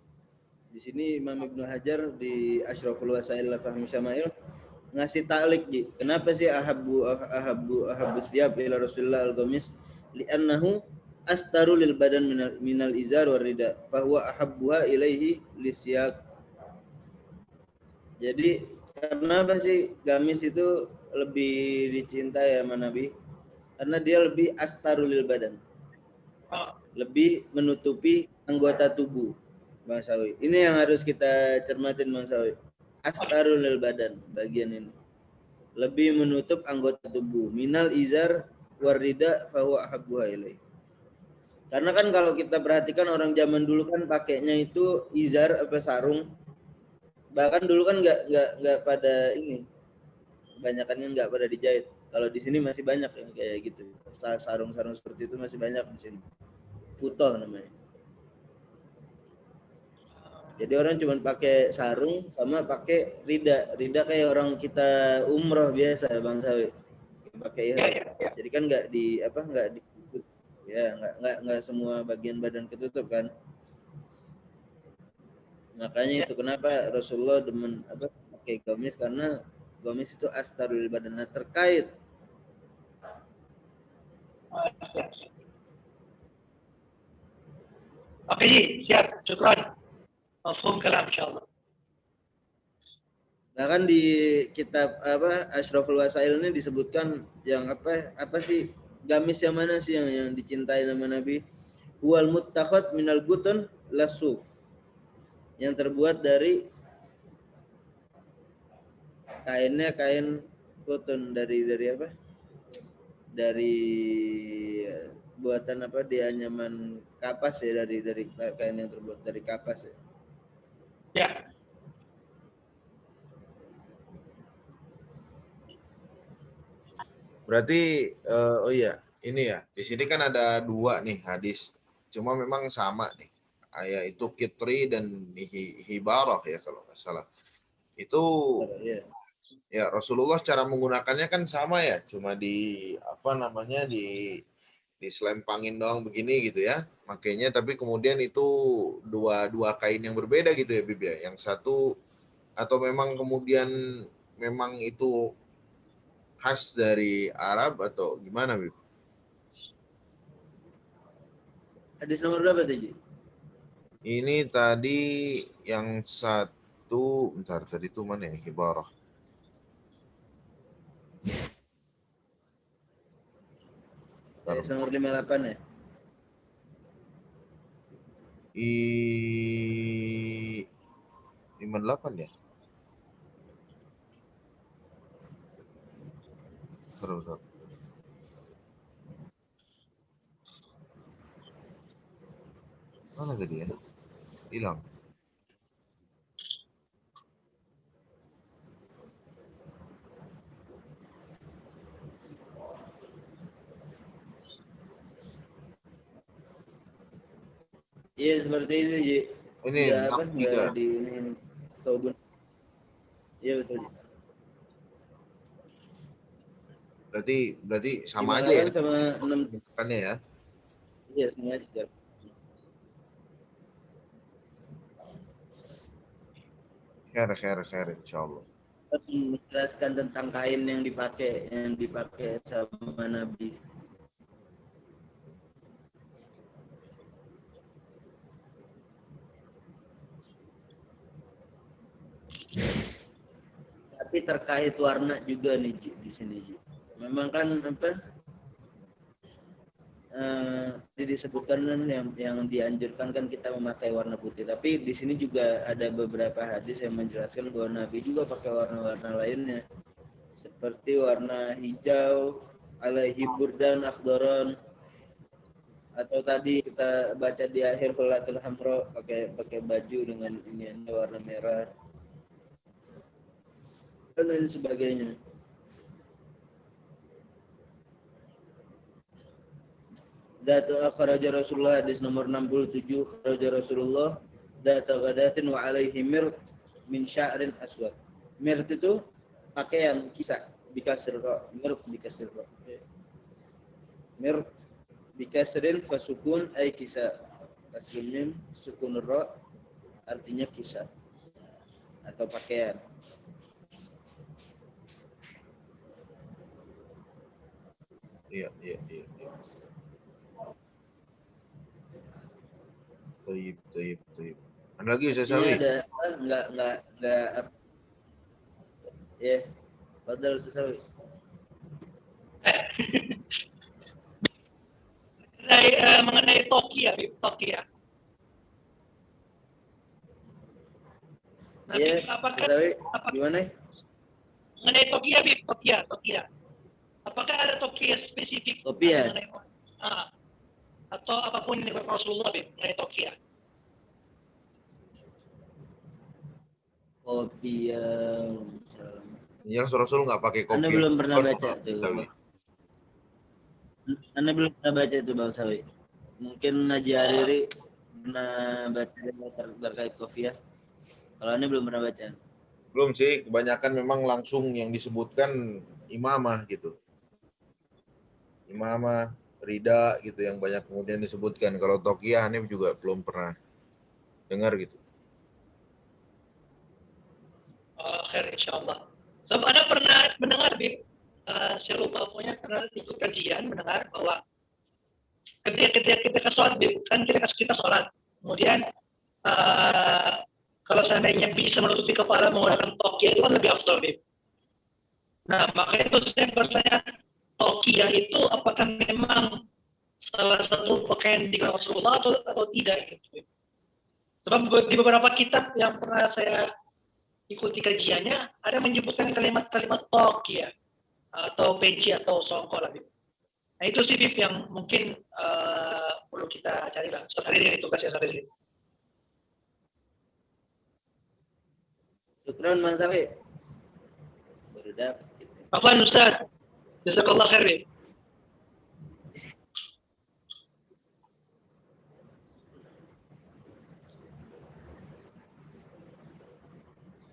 Di sini Imam Ibnu Hajar di Asyraful Wasail Fahmi Syama'il ngasih ta'liq, Ji. Kenapa sih ahabbu siyab ila Rasulullah al-qamis? Li'annahu astaru lil badan minal izar war rida, fahuwa ahabbuha ilaihi lisyab. Jadi kenapa sih gamis itu lebih dicintai sama Nabi? Karena dia lebih astarulil badan, lebih menutupi anggota tubuh, Bang Sawi. Ini yang harus kita cermatin, Bang Sawi. Astarulil badan, bagian ini lebih menutup anggota tubuh. Minal izar warida fahuwa ahabbuha ilaih. Karena kan kalau kita perhatikan orang zaman dulu kan pakainya itu izar apa sarung. Bahkan dulu kan nggak pada ini, kebanyakannya nggak pada dijahit. Kalau di sini masih banyak yang kayak gitu, sarung-sarung seperti itu masih banyak di sini. Futoh namanya. Jadi orang cuma pakai sarung sama pakai rida kayak orang kita umroh biasa, Bang Sawi, pakai ihram. Jadi kan nggak ditutup, ya nggak semua bagian badan ketutup kan. Makanya itu kenapa Rasulullah demen pakai gamis, karena gamis itu astarul badan. Nah, terkait Oke, siap, syukran. Mafhum kalam insyaallah. bahkan di kitab Asyraful Wasail ini disebutkan yang apa sih gamis yang mana sih yang dicintai sama Nabi? Huwal muttakhad minal gutun lasuf, yang terbuat dari kainnya kain kutun, dari apa? Dari buatan apa, di anyaman kapas ya, dari kain yang terbuat dari kapas ya. Ya. Berarti oh iya, ini ya. Di sini kan ada dua nih hadis. Cuma memang sama nih. Yaitu Kitri dan Hibarah ya kalau nggak salah. Itu ya Rasulullah cara menggunakannya kan sama ya. Cuma di diselempangin doang begini gitu ya. Makanya tapi kemudian itu dua kain yang berbeda gitu ya, Bib ya. Yang satu atau memang kemudian memang itu khas dari Arab atau gimana, Bib? Hadis nomor berapa tadi? Ini tadi yang satu, bentar, tadi itu mana ya, Hibarah? Hadis nomor 58 ya? 58 ya? Bentar. Mana tadi ya? Hilang. Iya seperti itu, Ji. Ini Enggak di ini Tobun. Iya betul, Ji. Berarti sama aja ya? Sama 6 Bukannya ya? Iya, sama aja. Khair insyaallah. Menjelaskan tentang kain yang dipakai sama Nabi. Tapi terkait warna juga nih, Ji, di sini, Ji. Memang kan disebutkan kan yang dianjurkan kan kita memakai warna putih. Tapi di sini juga ada beberapa hadis yang menjelaskan bahwa Nabi juga pakai warna-warna lainnya, seperti warna hijau, alaihi burdan akhdaron, atau tadi kita baca di akhir Hulatul Hamro pakai baju dengan ini warna merah dan lain sebagainya. Zat akhraja Rasulullah, hadis nomor 67, akhraja Rasulullah dzata ghadatin wa alaihi mirt min sya'rin aswad. Mirt itu pakaian kisah bikasir ra, mirt bikasir ra. Mirt bikasrin fasukun ay kisah. Kasrul mim sukun ra artinya kisah atau pakaian. Iya. Taib. Ada lagi Ustaz Sawi? Ada enggak ya. Padahal Ustaz Sawi. Mengenai Tokia. Nah, Iya, apakah Ustaz Sawi gimana? mengenai Tokia. Apakah ada Tokia spesifik? Topian. Atau apapun yang Rasulullah mengenai Tokia. Topian. Yang Rasul nggak pakai kopi. Anda belum pernah baca tuh. Anda belum pernah baca itu Bang Sawi. Mungkin Naji Hariri pernah baca terkait kopiah. Kalau Anda belum pernah baca. Belum sih, kebanyakan memang langsung yang disebutkan imamah gitu. Imamah, rida gitu yang banyak kemudian disebutkan. Kalau Tokiyah ini juga belum pernah dengar gitu. Khair insyaallah. Sebab Anda pernah mendengar saya lupa pokoknya pernah ikut kajian mendengar bahwa ketika sholat kan kita sholat, kemudian kalau seandainya bisa menutupi kepala menggunakan tokia itu kan lebih afdal. Nah makanya itu saya bertanya, tokia itu apakah memang salah satu pakaian di Rasulullah atau tidak gitu. Sebab di beberapa kitab yang pernah saya ikuti kajiannya ada menyebutkan kalimat-kalimat tokia atau peci atau songkol. Nah itu sih Bib yang mungkin perlu kita cari lah. Sekali ini tugas ya sekali ini. Syukran Bang Sawi. Baru dapat. Afwan Ustaz. Jazakallah khair Bib.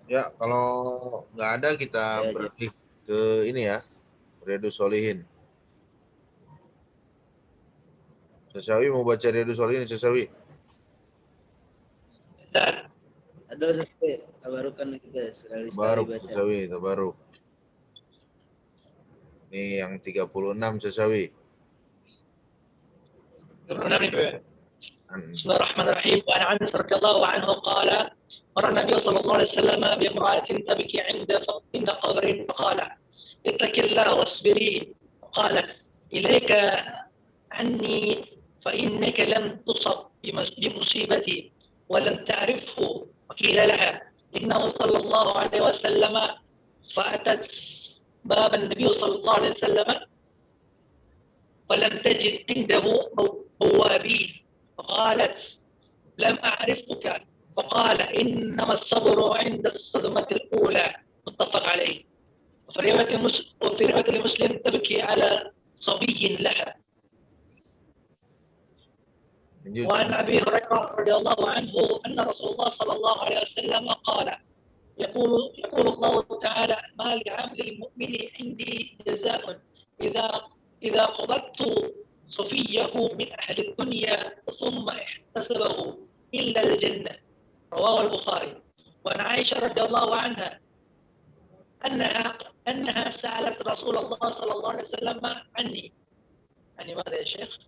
Ya, kalau nggak ada kita beralih ke ini ya, Riyadhus Shalihin. Sasawi mau baca Riyadhus Shalihin, Sasawi? Ada Sasawi, tabarukan kita sekali Tabaruk, baca. Sasawi, tabaruk. Ini yang 36 Sasawi. 36 Bib. Bismillahirrahmanirrahim. Wa an Anas radhiyallahu anhu qala مر النبي صلى الله عليه وسلم بامرأة تبكي عند قبر فقال اتق الله واصبري قالت إليك عني فإنك لم تصب بمصيبتي ولم تعرفه وقيل لها إنه صلى الله عليه وسلم فأتت باب النبي صلى الله عليه وسلم فلم تجد عنده بوابين فقالت لم أعرفك فقال إنما الصبر عند الصدمة الأولى متفق عليه وفي رواية لمسلم تبكي على صبي لها. وعن أبي هريرة رضي الله عنه أن رسول الله صلى الله عليه وسلم قال يقول الله تعالى ما لعمل المؤمن عندي جزاء إذا قبضت صفيه من أهل الدنيا ثم احتسبه إلا الجنة. رواه البخاري. وعن عائشة رضي الله عنها أنها سألت رسول الله صلى الله عليه وسلم عني ماذا يا شيخ؟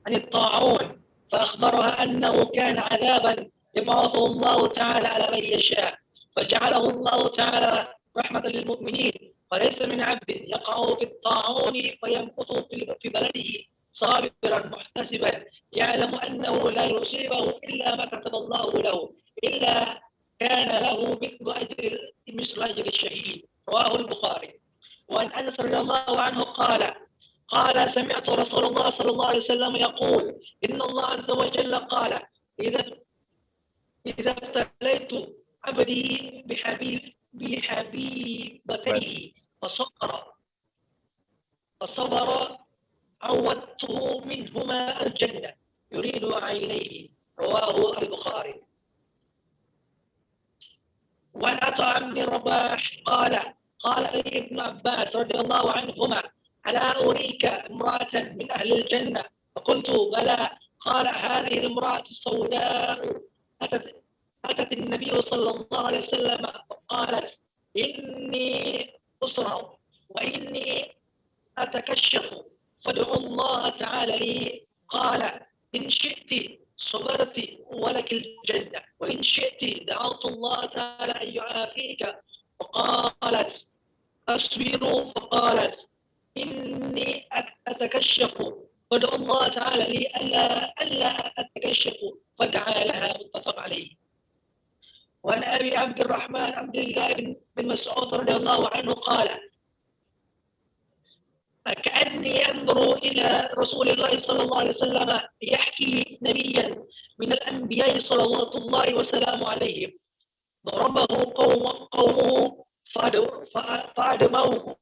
عن الطاعون فأخبرها أنه كان عذابا يبعثه الله تعالى على من يشاء فجعله الله تعالى رحمة للمؤمنين وليس من عبد يقع في الطاعون فيمكث في بلده صابرا محتسبا يعلم أنه لا يصيبه إلا ما كتب الله له إلا كان له مثل أجر الشهيد. رواه البخاري. وعن أنس رضي الله عنه قال سمعت رسول الله صلى الله عليه وسلم يقول إن الله عز وجل قال إذا ابتليت عبدي بحبيبتيه فصبر عودته منهما الجنة يريد عينيه. رواه البخاري. الرباح قال لي ابن عباس رضي الله عنهما: ألا أريك امرأة من أهل الجنة؟ فقلت: بلى. قال: هذه المرأة السوداء أتت النبي صلى الله عليه وسلم فقالت: إني أسرع وإني أتكشف فادعوا الله تعالى لي. قال: إن شئت صبرت ولك الجنة، وإن شئت دعوت الله تعالى أن يعافيك. فقالت: أصبر. فقالت: إني أتكشف فادعوا الله تعالى لي ألا أتكشف، فدعا لها. متفق عليه. وعن أبي عبد الرحمن عبد الله بن مسعود رضي الله عنه قال: كأني أنظر إلى رسول الله صلى الله عليه وسلم يحكي نبيا من الأنبياء صلوات الله وسلامه عليهم ضربه قومه فأدموه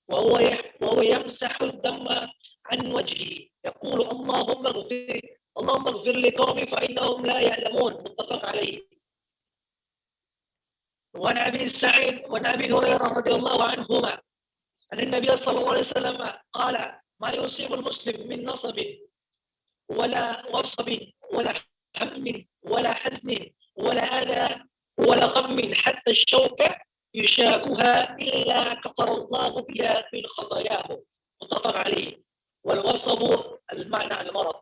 وهو يمسح الدم عن وجهه يقول: اللهم اغفر لقومي فإنهم لا يعلمون. متفق عليه. وعن أبي هريرة رضي الله عنهما أن النبي صلى الله عليه وسلم قال: ما يصيب المسلم من نصب ولا وصب ولا هم ولا حزن ولا أذى ولا غم حتى الشوكة يشاكها إلا كفر الله بها من خطاياه. متفق عليه. والوصب المعنى المرض.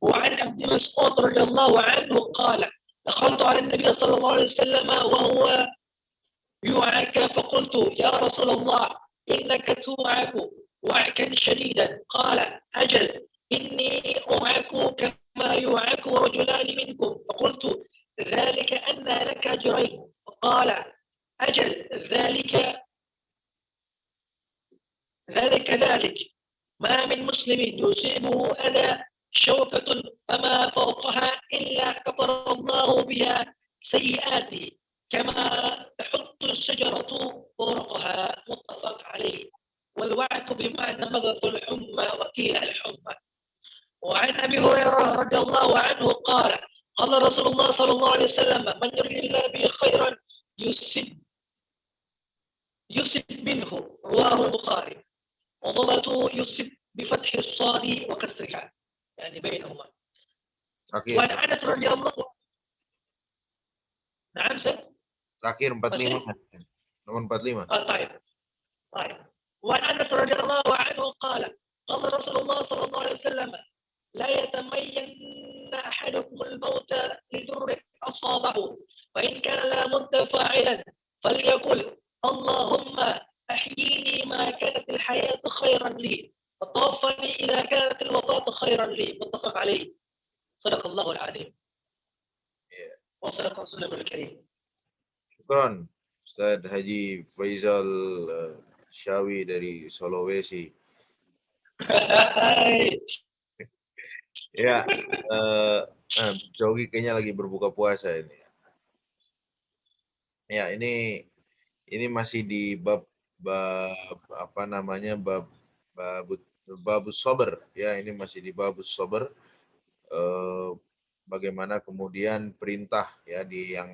وعن ابن مسعود رضي الله عنه قال: دخلت على النبي صلى الله عليه وسلم وهو يوعك فقلت: يا رسول الله إنك توعك وعكا شديدا. قال: أجل إني أوعك كما يوعك رجلان منكم. فقلت: ذلك أن لك أجرين. فقال: أجل ذلك ما من مسلم يصيبه أذى شوكة فما فوقها إلا كفر الله بها سيئاته كما تحط الشجرة ورقها. متفق عليه. والوعك بمعنى مغث الحمى وكيل الحمى. وعن أبي هريرة رضي الله عنه قال: قال رسول الله صلى الله عليه وسلم: من يريد الله به خيرا يصب منه. رواه البخاري. وضبطه يصب بفتح الصاد وكسرها، يعني بينهما. Terakhir. وعن أنس رضي الله نعم سيد. Terakhir 45. Nomor 45. طيب. وعن أنس رضي الله عنه قال: قال رسول الله صلى الله عليه وسلم: لا يتمين أحدكم الموت لضر أصابه، وإن كان لا بد فاعلا فليقل: اللهم أحييني ما كانت الحياة خيرا لي، وتوفني إذا كانت الوفاة خيرا لي. متفق عليه. صدق الله العظيم. وصدق رسوله الكريم. Syukran Ustaz Haji Faizal Syawi dari Sulawesi. Ya, Jogi kayaknya lagi berbuka puasa ini. Ya, ini masih di bab apa namanya bab sabar. Ya, ini masih di bab sabar. Bagaimana kemudian perintah ya di yang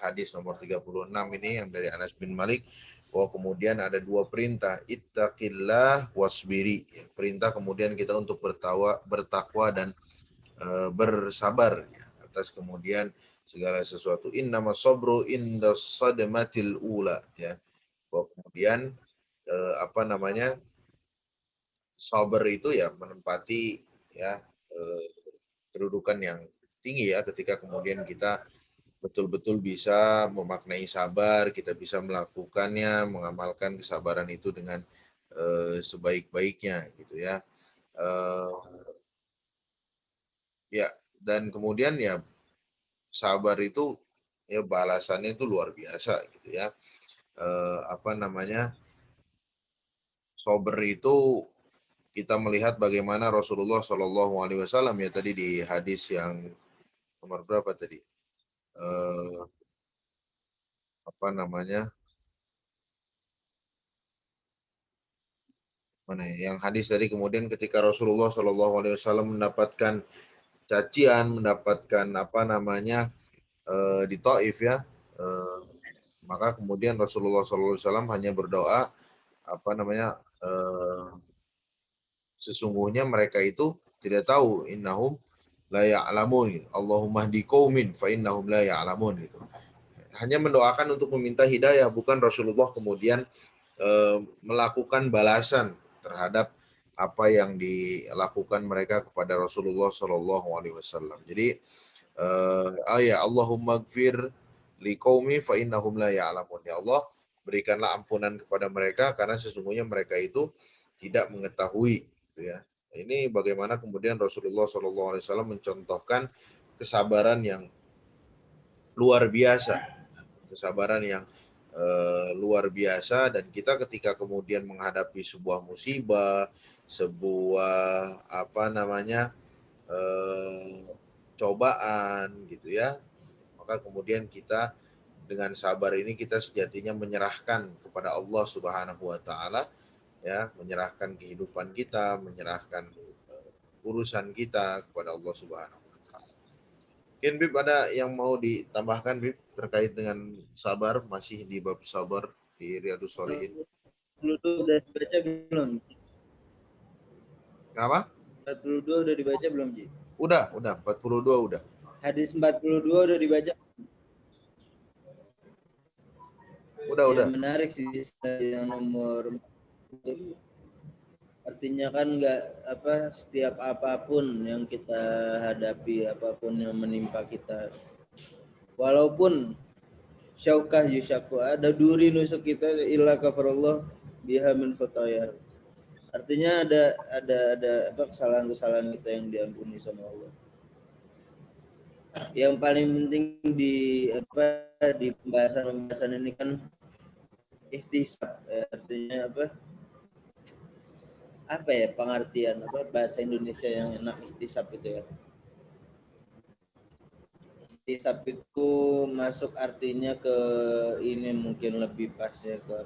hadis nomor 36 ini yang dari Anas bin Malik, bahwa kemudian ada dua perintah, ittaqillah wasbiri, ya, perintah kemudian kita untuk bertakwa dan bersabar ya, atas kemudian segala sesuatu. Innamas sabru indas sadmatil ula, ya, bahwa kemudian sabar itu ya menempati ya kedudukan yang tinggi ya, ketika kemudian kita betul-betul bisa memaknai sabar, kita bisa melakukannya, mengamalkan kesabaran itu dengan sebaik-baiknya gitu ya. Ya, dan kemudian ya sabar itu ya balasannya itu luar biasa gitu ya. Sabar itu kita melihat bagaimana Rasulullah Shallallahu Alaihi Wasallam ya tadi di hadis yang nomor berapa tadi? Mana ya? Yang hadis tadi kemudian ketika Rasulullah Shallallahu Alaihi Wasallam mendapatkan cacian, mendapatkan di Taif ya, Eh, maka kemudian Rasulullah SAW hanya berdoa sesungguhnya mereka itu tidak tahu, innahum la ya'lamun gitu. Allahumma hdi qaumin fa innahum la ya'lamun gitu. Hanya mendoakan untuk meminta hidayah, bukan Rasulullah kemudian melakukan balasan terhadap apa yang dilakukan mereka kepada Rasulullah Shallallahu Alaihi Wasallam. Jadi Allahumma gfir li qaumi fa innahum la ya'lamun. Ya Allah, berikanlah ampunan kepada mereka karena sesungguhnya mereka itu tidak mengetahui, gitu ya. Ini bagaimana kemudian Rasulullah Shallallahu Alaihi Wasallam mencontohkan kesabaran yang luar biasa, kesabaran yang luar biasa, dan kita ketika kemudian menghadapi sebuah musibah, sebuah cobaan gitu ya, maka kemudian kita dengan sabar ini kita sejatinya menyerahkan kepada Allah Subhanahu wa taala, ya, menyerahkan kehidupan kita, menyerahkan urusan kita kepada Allah Subhanahu wa taala. Mungkin Bib ada yang mau ditambahkan Bib terkait dengan sabar, masih di bab sabar di Riyadhus Shalihin. 42 udah dibaca belum? Kenapa? 42 udah dibaca belum, Ji? Udah, 42 udah. Hadis 42 udah dibaca. Udah. Menarik sih yang nomor, artinya kan nggak setiap apapun yang kita hadapi, apapun yang menimpa kita, walaupun syaukah yusyaku, ada duri nusuk kita, illa kafarallah biha min khataya. Artinya ada kesalahan-kesalahan kita yang diampuni sama Allah. Yang paling penting di pembahasan ini kan ihtisab, artinya pengertian bahasa Indonesia yang enak ihtisab itu ya. Ihtisab itu masuk artinya ke ini mungkin lebih pas ya ke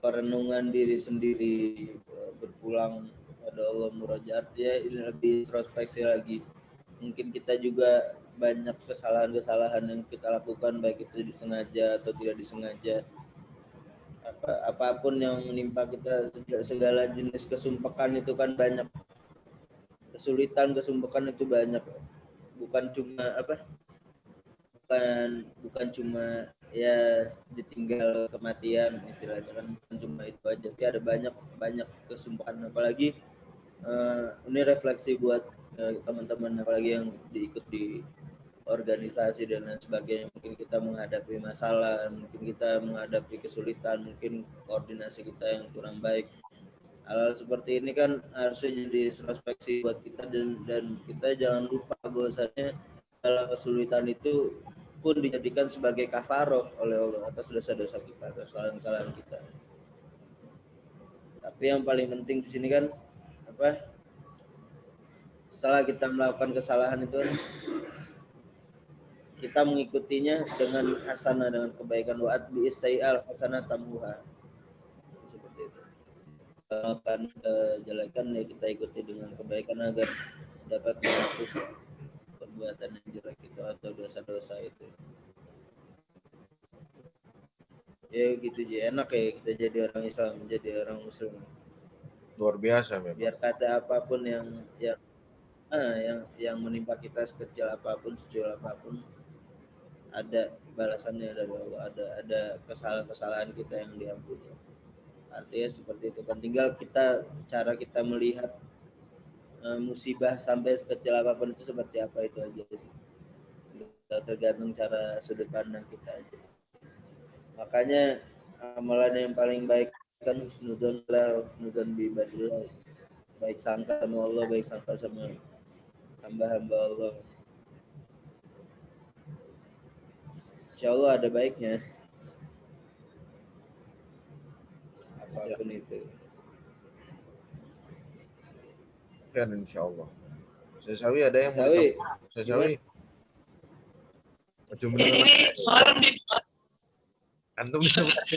perenungan diri sendiri, berpulang pada Allah, murojaat ya, ini lebih introspeksi lagi. Mungkin kita juga banyak kesalahan-kesalahan yang kita lakukan, baik itu disengaja atau tidak disengaja. Apapun yang menimpa kita, segala jenis kesumpekan itu kan banyak, kesulitan kesumpekan itu banyak, bukan cuma ya ditinggal kematian istilahnya kan, bukan cuma itu aja, tapi ada banyak kesumpekan. Apalagi ini refleksi buat teman-teman apalagi yang diikut di organisasi dan lain sebagainya. Mungkin kita menghadapi masalah, mungkin kita menghadapi kesulitan, mungkin koordinasi kita yang kurang baik. Hal seperti ini kan harusnya jadi introspeksi buat kita, dan kita jangan lupa bahwasanya segala kesulitan itu pun dijadikan sebagai kafaroh oleh Allah atas dosa-dosa kita, atas kesalahan-kesalahan kita. Tapi yang paling penting di sini kan setelah kita melakukan kesalahan itu, kita mengikutinya dengan hasanah, dengan kebaikan. Wa'at bi'istai'al hasanah tamuha. Seperti itu. Melakukan kejelekan ya kita ikuti dengan kebaikan agar dapat menghapus perbuatan yang jelek itu atau dosa-dosa itu. Ya gitu aja, enak ya kita jadi orang Islam, menjadi orang Muslim. Luar biasa memang. Biar kata apapun yang menimpa kita, sekecil apapun, sekecil apapun, ada balasannya dari Allah, ada kesalahan-kesalahan kita yang diampuni. Artinya seperti itu kan, tinggal cara kita melihat musibah sampai sekecil apapun itu seperti apa, itu aja sih. Tergantung cara sudut pandang kita aja. Makanya amalan yang paling baik kan husnudzon bi ibadillah, baik sangka sama Allah, baik sangka sama hamba-hamba Allah. Insya Allah ada baiknya apapun itu. Kan insya Allah. Saya Sawi ada yang mau Sawi, Saya Sawi. Ini soalan di Antum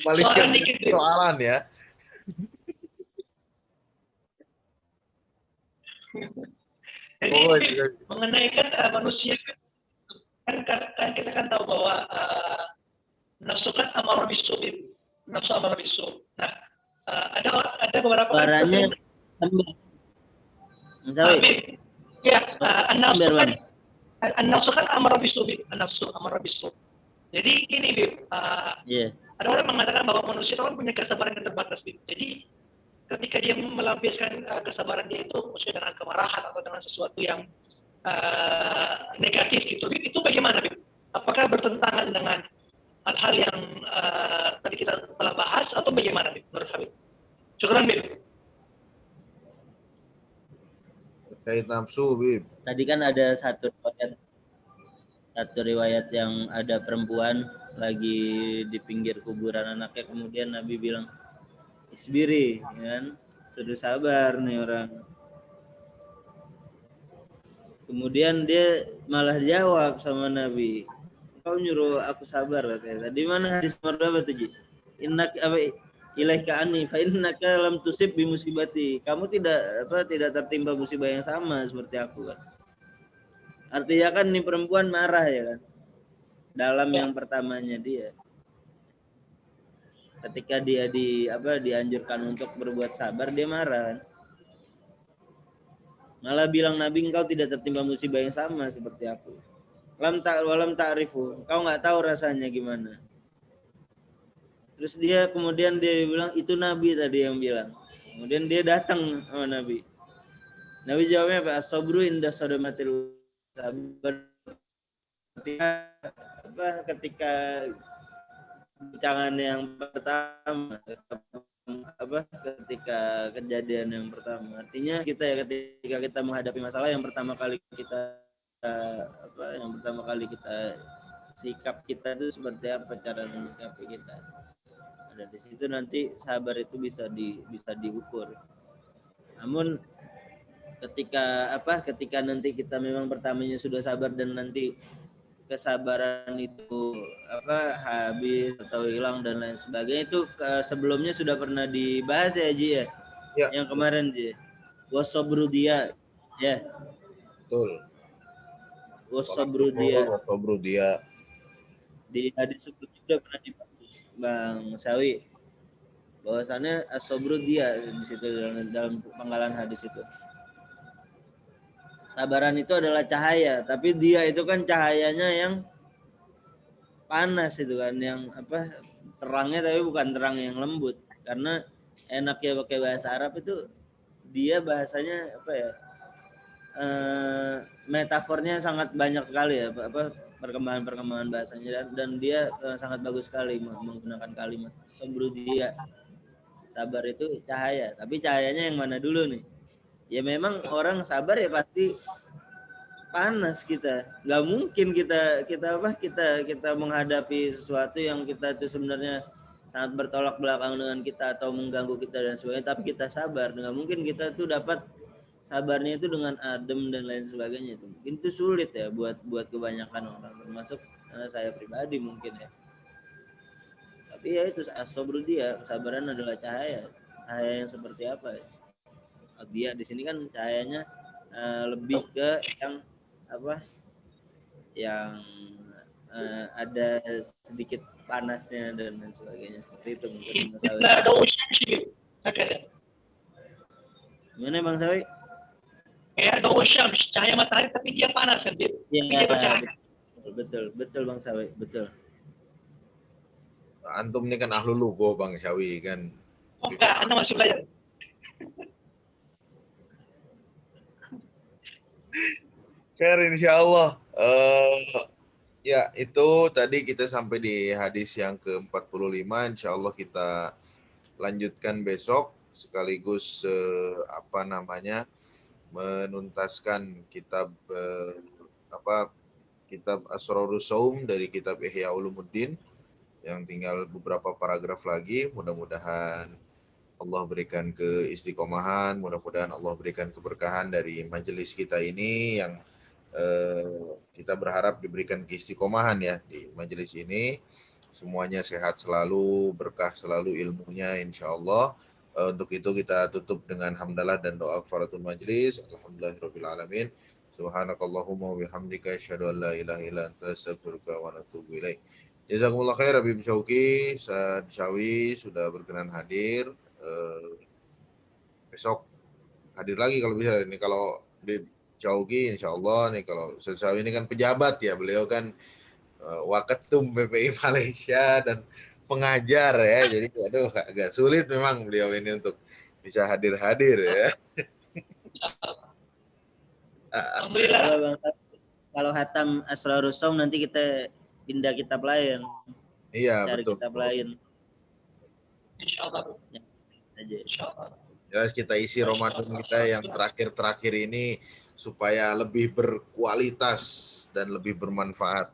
Malaysia soalan ya. Jadi mengenai kan manusia kan kan kita kan tahu bahwa nafsu kan amarah bisu, nafsu amarah bisu. Nah, ada beberapa Suaranya Habib. Ya, an-nafsu Berman. kan an-nafsu kan amarah bisu, an-nafsu amarah bisu. Jadi ini Bib, ada orang mengatakan bahwa manusia itu kan punya kesabaran yang terbatas Bib. Jadi ketika dia melampiaskan kesabaran dia itu maksudnya dengan kemarahan atau dengan sesuatu yang negatif gitu, Bib, itu bagaimana Bib? Apakah bertentangan dengan hal-hal yang tadi kita telah bahas atau bagaimana Bib menurut Habib? Syukran Bib. Terkait nafsu, Bib. Tadi kan ada satu riwayat yang ada perempuan lagi di pinggir kuburan anaknya, kemudian Nabi bilang isbiri, kan? Suruh sabar nih orang. Kemudian dia malah jawab sama Nabi, kau nyuruh aku sabar katanya. Tadi mana hadis nomor berapa tuh, Ji? Innak ilaika anni fa innaka lam tusib bi musibati. Kamu tidak tertimpa musibah yang sama seperti aku kan. Artinya kan nih perempuan marah ya kan. Dalam yang pertamanya dia. Ketika dia dianjurkan untuk berbuat sabar, dia marah kan. Malah bilang Nabi, engkau tidak tertimpa musibah yang sama seperti aku. Walam ta'rifu, engkau nggak tahu rasanya gimana. Terus kemudian dia bilang, itu Nabi tadi yang bilang. Kemudian dia datang sama Nabi. Nabi jawabnya apa? As-sabru inda sadamatil sabar. Ketika guncangan yang pertama, ketika kejadian yang pertama, artinya ketika kita menghadapi masalah yang pertama kali kita sikap kita itu seperti apa cara menyikapi kita. Ada di situ nanti sabar itu bisa diukur. Namun ketika nanti kita memang pertamanya sudah sabar dan nanti kesabaran itu habis atau hilang dan lain sebagainya, itu sebelumnya sudah pernah dibahas ya Ji ya? Yang kemarin Ji, wasabru dia ya, betul, wasabru dia di hadis sebelumnya sudah pernah dibahas Bang Sawi, bahwasannya as-sabru dia di situ dalam penggalan hadis itu. Sabaran itu adalah cahaya, tapi dia itu kan cahayanya yang panas itu kan, yang terangnya tapi bukan terang yang lembut. Karena enaknya pakai bahasa Arab itu dia bahasanya metafornya sangat banyak sekali ya, perkembangan bahasanya, dan dia sangat bagus sekali menggunakan kalimat sabru dia. Sabar itu cahaya, tapi cahayanya yang mana dulu nih? Ya memang orang sabar ya pasti panas kita. Nggak mungkin kita menghadapi sesuatu yang kita itu sebenarnya sangat bertolak belakang dengan kita atau mengganggu kita dan sebagainya, tapi kita sabar. Nggak mungkin kita tuh dapat sabarnya itu dengan adem dan lain sebagainya. Itu sulit ya buat kebanyakan orang, termasuk saya pribadi mungkin ya. Tapi ya itu as-sabru dia, kesabaran adalah cahaya. Cahaya yang seperti apa ya? Dia di sini kan cahayanya lebih ke yang ada sedikit panasnya dan sebagainya, seperti itu mungkin. Gimana Bang Sawi? Ya ada syams, cahaya matahari tapi dia panas kan dia. Ya, betul Bang Sawi, betul. Antum ini kan ahlul lugo Bang Sawi kan. Enggak, Anda masih belajar. Share insyaallah. Ya itu tadi kita sampai di hadis yang ke-45. Insyaallah kita lanjutkan besok sekaligus menuntaskan kitab kitab Asrarus Shaum dari kitab Ihya Ulumuddin, yang tinggal beberapa paragraf lagi. Mudah-mudahan Allah berikan keistiqomahan, mudah-mudahan Allah berikan keberkahan dari majelis kita ini, yang kita berharap diberikan keistiqomahan ya di majelis ini. Semuanya sehat selalu, berkah selalu ilmunya insyaallah. Untuk itu kita tutup dengan hamdalah dan doa kafaratul majelis. Alhamdulillahirabbil alamin. Subhanakallahumma wa bihamdika asyhadu an la ilaha illa anta astaghfiruka wa atubu ilaik. Jazakumullah khair Habib Syauqi, Ustaz Syawi sudah berkenan hadir. Besok hadir lagi kalau bisa. Ini kalau Habib Syauqi insya Allah nih, kalau Ustaz Syawi ini kan pejabat ya, beliau kan Waketum PPI Malaysia dan pengajar ya, jadi aduh agak sulit memang beliau ini untuk bisa hadir-hadir ya. Alhamdulillah. Kalau hatam Asrarus Saum nanti kita pindah kitab lain. Iya Cari betul. kitab lain Insyaallah. aja. Insyaallah. Ya, kita isi Ramadan kita yang terakhir-terakhir ini supaya lebih berkualitas dan lebih bermanfaat.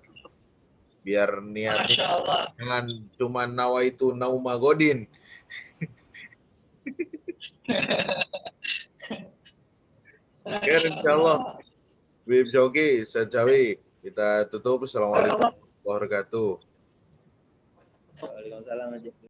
Biar niatnya Masya Allah. jangan cuma nawaitu nauma godin. Ya, insyaallah. Habib Syauqi, Ustaz Syawi, kita tutup. Assalamualaikum warahmatullahi wabarakatuh. Waalaikumsalam aja.